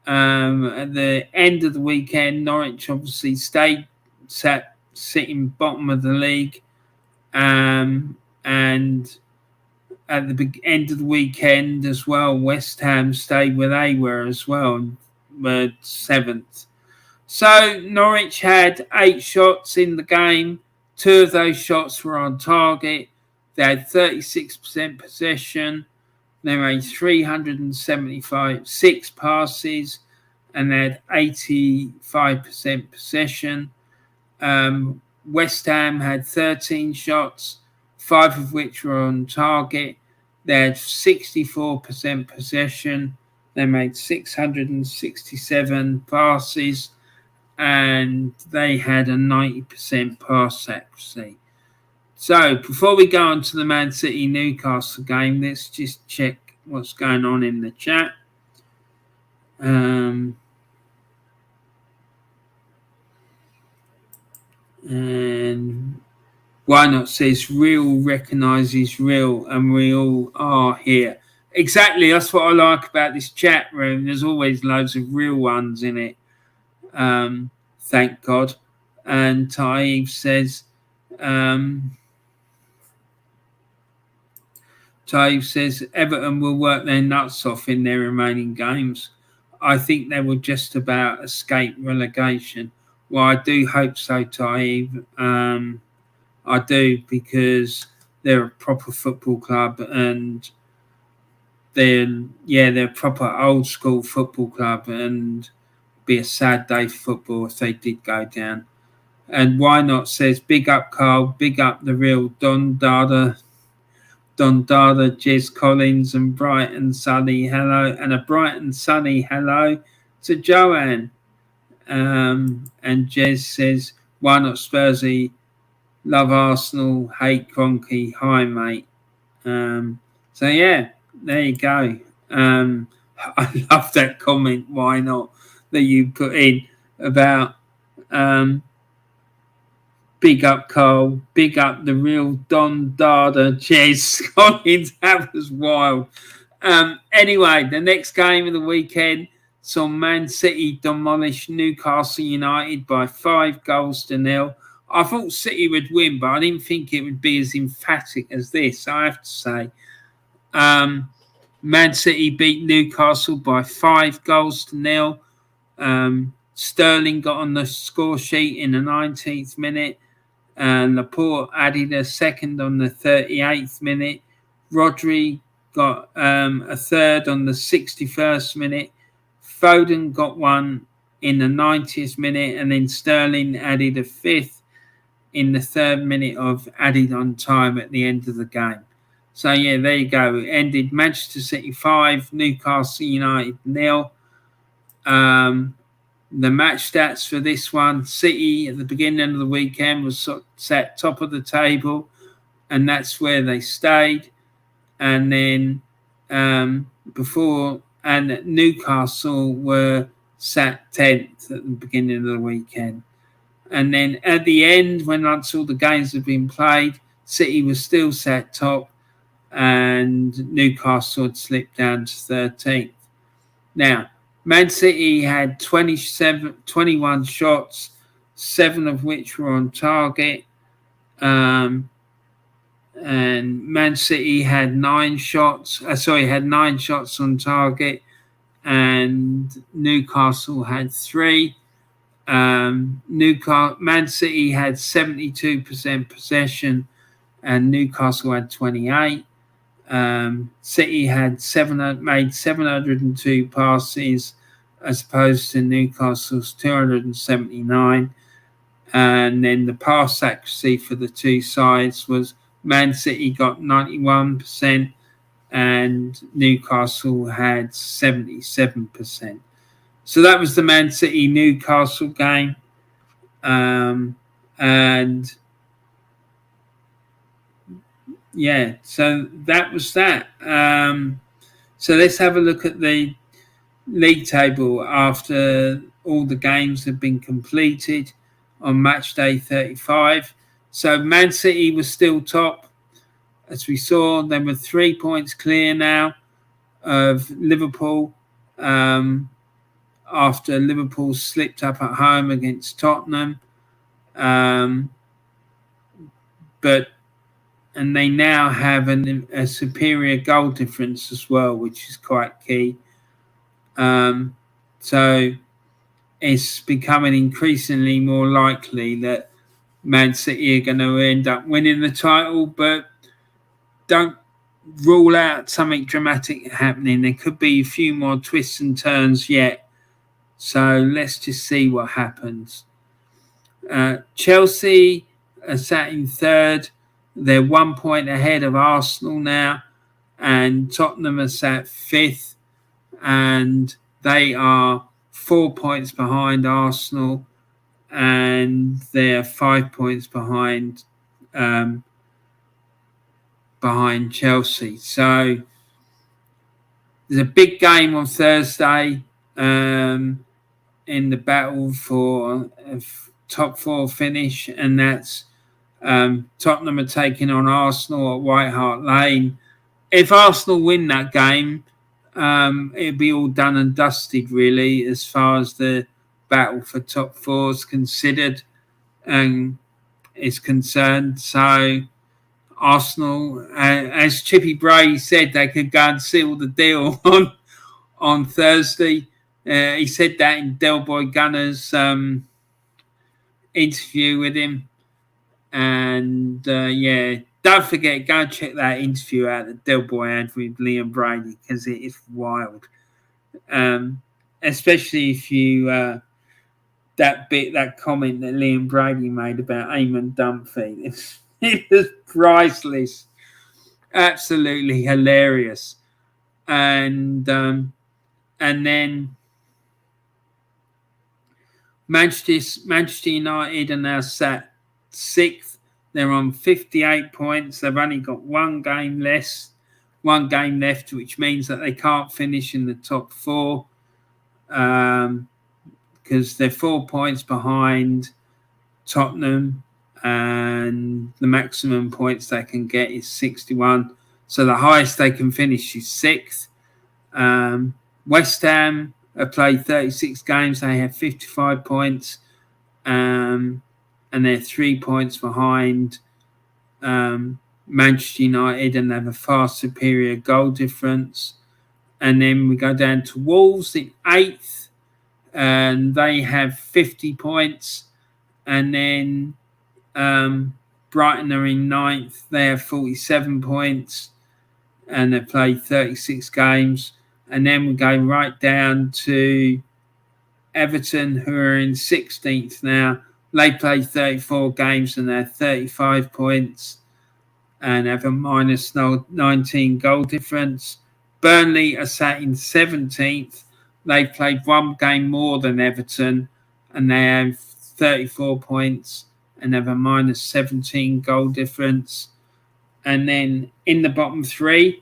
At the end of the weekend, Norwich obviously sitting bottom of the league, and at the end of the weekend as well, West Ham stayed where they were as well, and were 7th. So Norwich had 8 shots in the game. 2 of those shots were on target. They had 36% possession. They made 376 passes, and they had 85% possession. West Ham had 13 shots, 5 of which were on target. They had 64% possession. They made 667 passes, and they had a 90% pass accuracy. So before we go on to the Man City Newcastle game, let's just check what's going on in the chat. And Why Not says real recognises real, and we all are here. Exactly, that's what I like about this chat room. There's always loads of real ones in it. Thank God. And Taib says, Everton will work their nuts off in their remaining games. I think they will just about escape relegation. Well, I do hope so, Taib. I do, because they're a proper football club, and they're a proper old school football club, and be a sad day for football if they did go down. And Why Not says, big up Carl, big up the real Don Dada, Jez Collins, and Brighton Sunny hello, and a Brighton Sunny hello to Joanne. And Jez says, Why Not Spursy, love Arsenal, hate Kroenke, hi mate. So yeah, there you go. I love that comment, Why Not, that you put in about big up Carl, big up the real Don Dada, Jez Collins. That was wild. Anyway, the next game of the weekend saw Man City demolish Newcastle United by 5-0. I thought City would win, but I didn't think it would be as emphatic as this, I have to say. Man City beat Newcastle by 5-0. Sterling got on the score sheet in the 19th minute, and Laporte added a second on the 38th minute. Rodri got a third on the 61st minute. Foden got one in the 90th minute, and then Sterling added a 5th in the 3rd minute of added on time at the end of the game. So yeah, there you go. It ended Manchester City 5, Newcastle United 0. The match stats for this one: City at the beginning of the weekend was sat top of the table, and that's where they stayed. And then Newcastle were sat 10th at the beginning of the weekend. And then at the end, when once all the games had been played, City was still sat top, and Newcastle had slipped down to 13th. Now, Man City had 21 shots, 7 of which were on target. And Man City had 9 shots on target, and Newcastle had 3. Man City had 72% possession, and Newcastle had 28. City had made 702 passes as opposed to Newcastle's 279. And then the pass accuracy for the two sides was Man City got 91% and Newcastle had 77%. So that was the Man City Newcastle game. And yeah, so that was that. So let's have a look at the league table after all the games have been completed on match day 35. So Man City was still top. As we saw, they were 3 points clear now of Liverpool, after Liverpool slipped up at home against Tottenham. And they now have a superior goal difference as well, which is quite key. So it's becoming increasingly more likely that Man City are going to end up winning the title, but don't rule out something dramatic happening. There could be a few more twists and turns yet. So let's just see what happens. Chelsea are sat in third. They're 1 point ahead of Arsenal now, and Tottenham are sat fifth, and they are 4 points behind Arsenal, and they're 5 points behind Chelsea. So there's a big game on Thursday in the battle for a top four finish, and that's Tottenham are taking on Arsenal at White Hart Lane. If Arsenal win that game, it'll be all done and dusted, really, as far as the battle for top four is considered and is concerned. So Arsenal, as Chippy Bray said, they could go and seal the deal on Thursday. He said that in Del Boy Gunner's interview with him. And don't forget, go and check that interview out that Del Boy had with Liam Brady, because it is wild. Especially if you that comment that Liam Brady made about Eamon Dunphy. It was priceless, absolutely hilarious. And then Manchester United are now sat sixth. They're on 58 points. They've only got one game left, which means that they can't finish in the top four, because they're 4 points behind Tottenham, and the maximum points they can get is 61. So the highest they can finish is sixth. West Ham have played 36 games. They have 55 points, and they're 3 points behind Manchester United, and they have a far superior goal difference. And then we go down to Wolves in eighth, and they have 50 points. And then Brighton are in ninth. They have 47 points, and they've played 36 games. And then we go right down to Everton, who are in 16th now. They played 34 games and they're 35 points and have a minus 19 goal difference. Burnley are sat in 17th. They've played one game more than Everton, and they have 34 points and have a minus 17 goal difference. And then in the bottom three,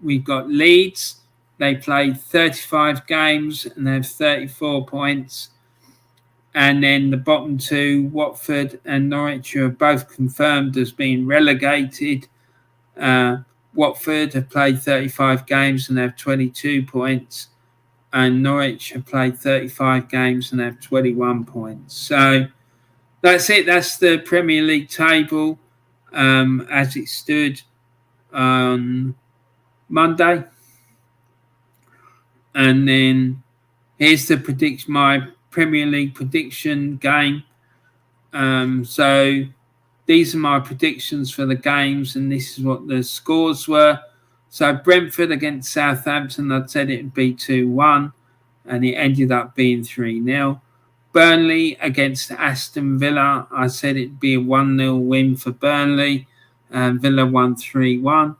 we've got Leeds. They played 35 games and they have 34 points. And then the bottom two, Watford and Norwich, are both confirmed as being relegated. Watford have played 35 games and have 22 points. And Norwich have played 35 games and have 21 points. So that's it. That's the Premier League table as it stood on Monday. And then here's my Premier League prediction game. So these are my predictions for the games, and this is what the scores were. So Brentford against Southampton, I'd said it would be 2-1, and it ended up being 3-0. Burnley against Aston Villa, I said it'd be a 1-0 win for Burnley, and Villa won 3-1.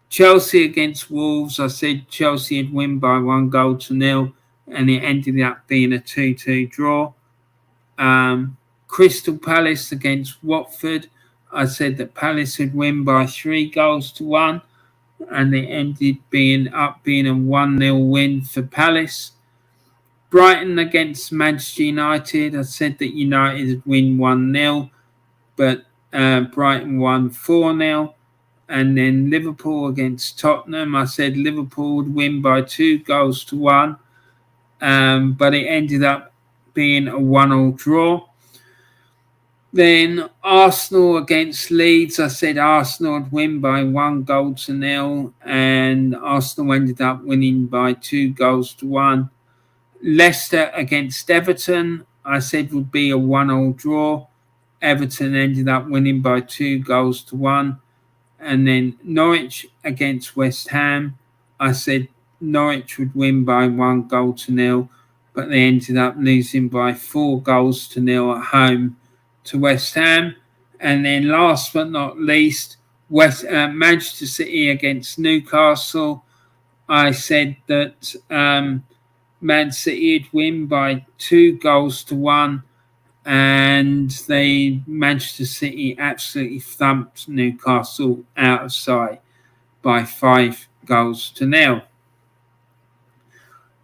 Chelsea against Wolves, I said Chelsea would win by 1-0, and it ended up being a 2-2 draw. Crystal Palace against Watford. I said that Palace would win by 3-1, and it ended up being a 1-0 win for Palace. Brighton against Manchester United. I said that United would win 1-0, but Brighton won 4-0. And then Liverpool against Tottenham. I said Liverpool would win by 2-1, but it ended up being a 1-1 draw. Then Arsenal against Leeds. I said Arsenal would win by 1-0, and Arsenal ended up winning by 2-1. Leicester against Everton. I said would be a 1-1 draw. Everton ended up winning by 2-1. And then Norwich against West Ham. I said Norwich would win by 1-0, but they ended up losing by 4-0 at home to West Ham. And then last but not least, Manchester City against Newcastle. I said that Man City would win by 2-1, and Manchester City absolutely thumped Newcastle out of sight by 5-0.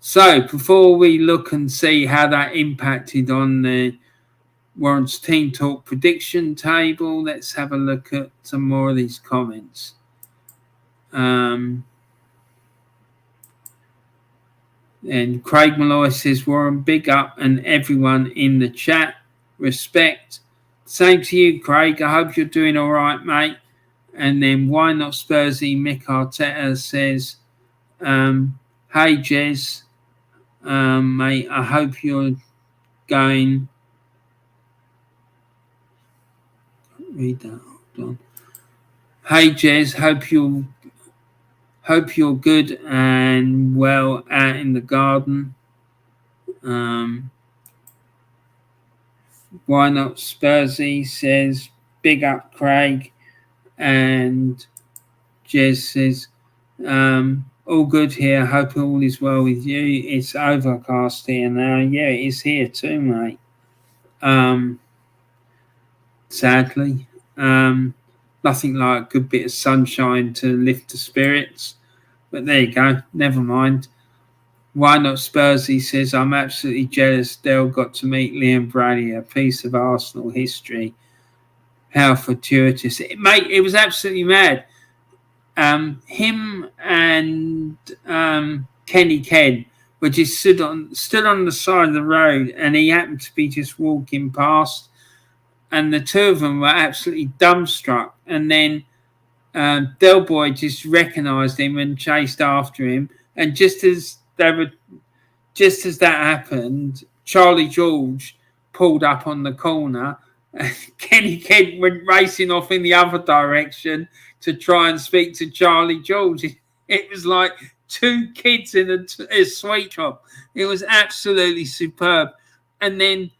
So before we look and see how that impacted on the Warren's Team Talk prediction table, let's have a look at some more of these comments. And Craig Malloy says, Warren, big up and everyone in the chat. Respect. Same to you, Craig. I hope you're doing all right, mate. And then Why Not Spursy Mick Arteta says, hey, Jez, mate, I hope you're going... Read that. Hold on. Hey, Jez, hope you're good and well out in the garden. Why Not Spursy says, big up, Craig. And Jez says, all good here. Hope all is well with you. It's overcast here now. Yeah, it is here too, mate. Sadly. Nothing like a good bit of sunshine to lift the spirits. But there you go. Never mind. Why Not Spursy says, I'm absolutely jealous Dale got to meet Liam Brady, a piece of Arsenal history. How fortuitous. Mate, it was absolutely mad. Him and Kenny Ken were just stood on the side of the road, and he happened to be just walking past, and the two of them were absolutely dumbstruck. And then Del Boy just recognised him and chased after him, and just as that happened, Charlie George pulled up on the corner. Kenny Kent went racing off in the other direction to try and speak to Charlie George. It was like two kids in a sweet shop. It was absolutely superb. And then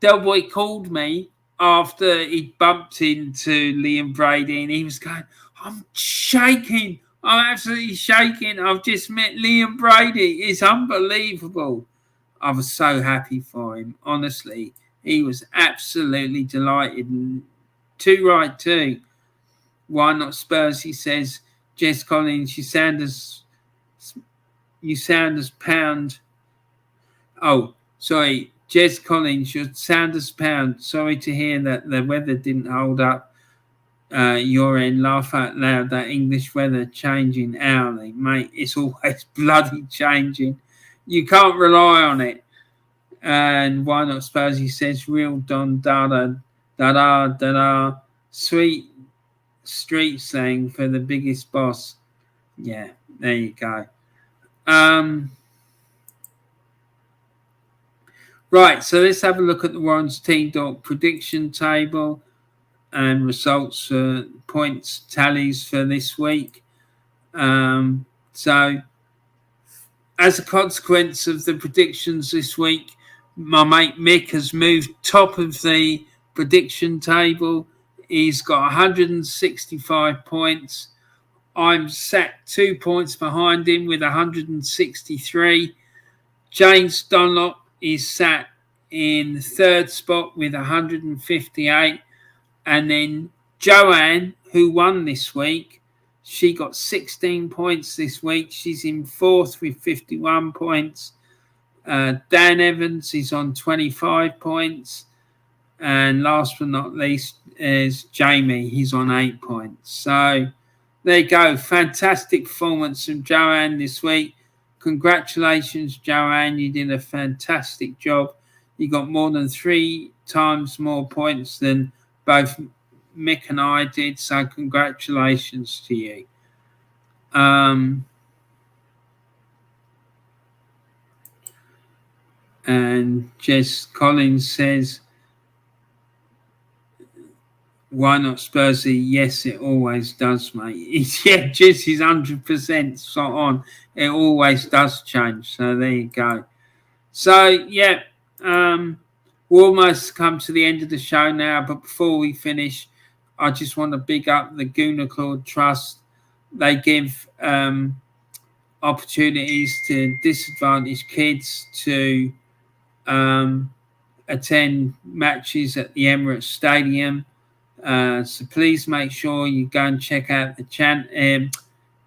Del Boy called me after he bumped into Liam Brady, and he was going, I'm shaking. I'm absolutely shaking. I've just met Liam Brady. It's unbelievable. I was so happy for him. Honestly, he was absolutely delighted. And too right too. Why Not Spurs? He says, Jess Collins, you sound as pound. Oh, sorry. Jess Collins, you sound as pound. Sorry to hear that the weather didn't hold up. Your end, laugh out loud, that English weather changing hourly. Mate, it's always bloody changing. You can't rely on it. And Why Not Spurs? He says, real Don Dada, da da, sweet street slang for the biggest boss. Yeah, there you go. Right, so let's have a look at the Warren's Team Talk prediction table and results, points tallies for this week. So, as a consequence of the predictions this week, my mate Mick has moved top of the prediction table. He's got 165 points. I'm sat 2 points behind him with 163. James Dunlop is sat in the third spot with 158. And then Joanne, who won this week, she got 16 points this week. She's in fourth with 51 points. Dan Evans is on 25 points. And last but not least is Jamie. He's on 8 points. So there you go. Fantastic performance from Joanne this week. Congratulations, Joanne. You did a fantastic job. You got more than 3 times more points than both Mick and I did. So congratulations to you. And Jess Collins says, why not Spursy? Yes, it always does, mate. Yeah, Jess is 100% spot on. It always does change. So there you go. So, yeah, we'll almost come to the end of the show now. But before we finish, I just want to big up the Gooner Claude Trust. They give opportunities to disadvantaged kids to attend matches at the Emirates Stadium. So please make sure you go and check out the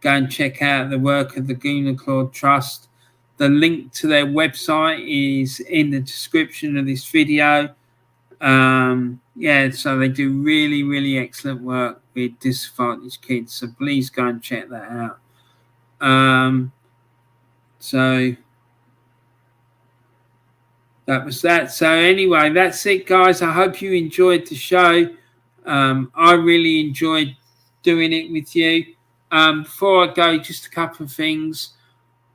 go and check out the work of the Gooner Claude Trust. The link to their website is in the description of this video. Yeah, so they do really, really excellent work with disadvantaged kids. So please go and check that out. So that was that. So anyway, that's it, guys. I hope you enjoyed the show. I really enjoyed doing it with you. Before I go, just a couple of things.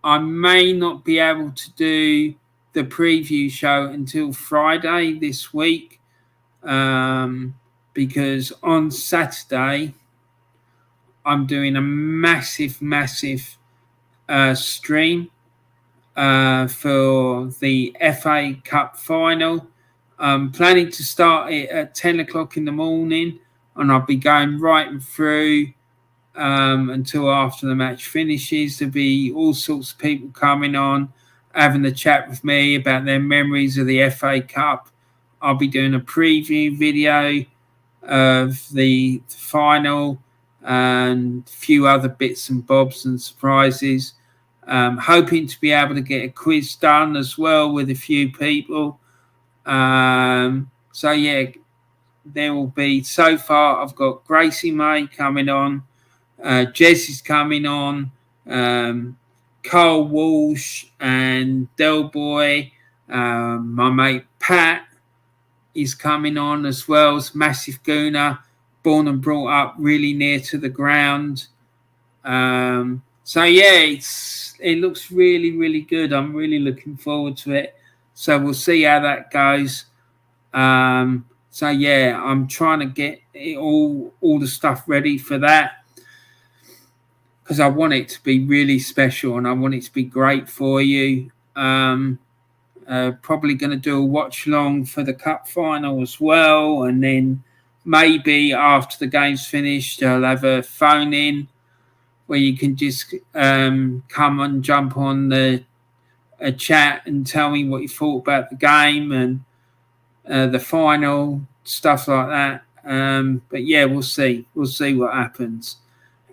I may not be able to do the preview show until Friday this week, because on Saturday I'm doing a massive stream for the FA Cup final. I'm planning to start it at 10 o'clock in the morning, and I'll be going right through until after the match finishes. There'll be all sorts of people coming on, having a chat with me about their memories of the FA Cup. I'll be doing a preview video of the final and a few other bits and bobs and surprises. Hoping to be able to get a quiz done as well with a few people. So yeah, there will be, so far I've got Gracie-Mae coming on, Jesse's coming on, Carl Walsh and Del Boy, my mate Pat is coming on as well. As massive Gooner, born and brought up really near to the ground. So yeah, it looks really, really good. I'm really looking forward to it. So we'll see how that goes. So yeah, I'm trying to get it all the stuff ready for that, because I want it to be really special and I want it to be great for you. Probably going to do a watch long for the cup final as well, and then maybe after the game's finished, I'll have a phone in where you can just come and jump on a chat and tell me what you thought about the game and the final, stuff like that. But yeah, we'll see what happens.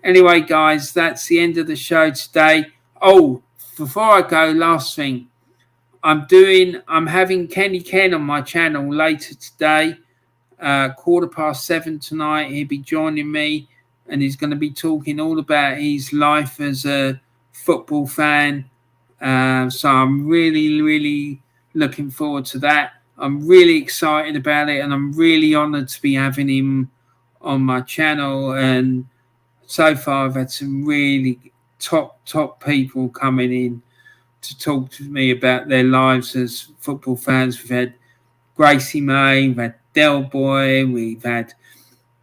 Anyway, guys, that's the end of the show today. Oh, before I go, last thing, I'm having Kenny Ken on my channel later today, 7:15 tonight. He'll be joining me, and he's going to be talking all about his life as a football fan. So I'm really, really looking forward to that. I'm really excited about it, and I'm really honoured to be having him on my channel. And so far, I've had some really top people coming in to talk to me about their lives as football fans. We've had Gracie-Mae, we've had Del Boy, we've had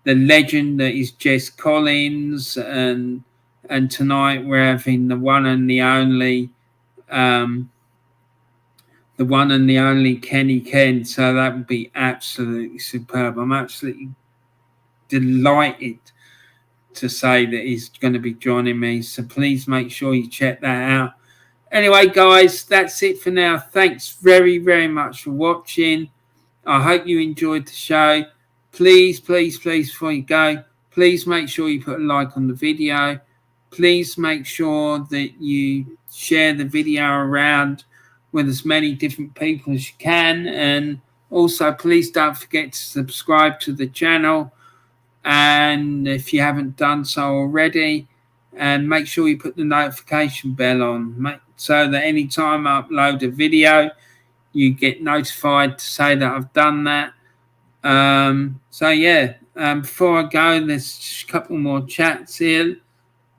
the legend that is Jess Collins, and tonight we're having the one and the only Kenny Ken. So that would be absolutely superb. I'm absolutely delighted to say that he's going to be joining me. So please make sure you check that out. Anyway, guys, that's it for now. Thanks very, very much for watching. I hope you enjoyed the show. Please, please, please, before you go, please make sure you put a like on the video. Please make sure that you share the video around with as many different people as you can. And also, please don't forget to subscribe to the channel. And if you haven't done so already, and make sure you put the notification bell on so that anytime I upload a video, you get notified to say that I've done that. So yeah, before I go, there's just a couple more chats here.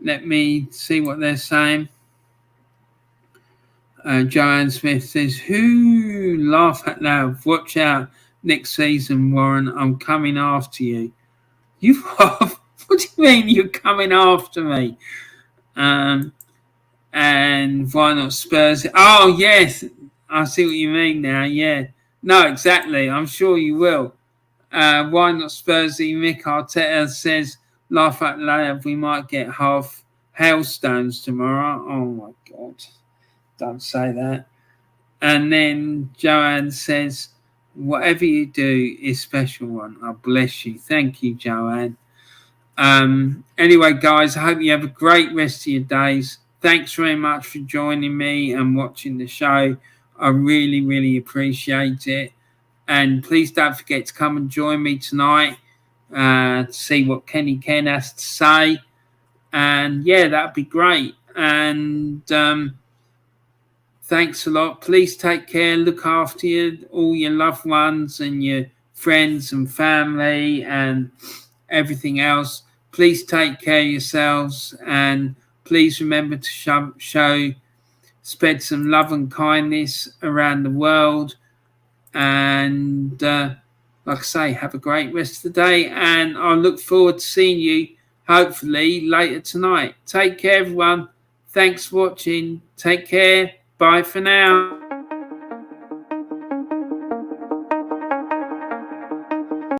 Let me see what they're saying. Joanne Smith says, who laugh at loud? Watch out next season, Warren. I'm coming after you. You what do you mean you're coming after me? And why not Spurs? Oh, yes. I see what you mean now. Yeah. No, exactly. I'm sure you will. Why not Spursy? Mick Arteta says, laugh out loud. We might get half hailstones tomorrow. Oh, my God. Don't say that. And then Joanne says, whatever you do is special one. Oh, bless you. Thank you, Joanne. Anyway, guys, I hope you have a great rest of your days. Thanks very much for joining me and watching the show. I really, really appreciate it. And please don't forget to come and join me tonight to see what Kenny Ken has to say. And yeah, that'd be great. And thanks a lot. Please take care. Look after all your loved ones and your friends and family and everything else. Please take care of yourselves, and please remember to spread some love and kindness around the world. And like I say, have a great rest of the day, and I look forward to seeing you hopefully later tonight. Take care, everyone. Thanks for watching. Take care. Bye for now.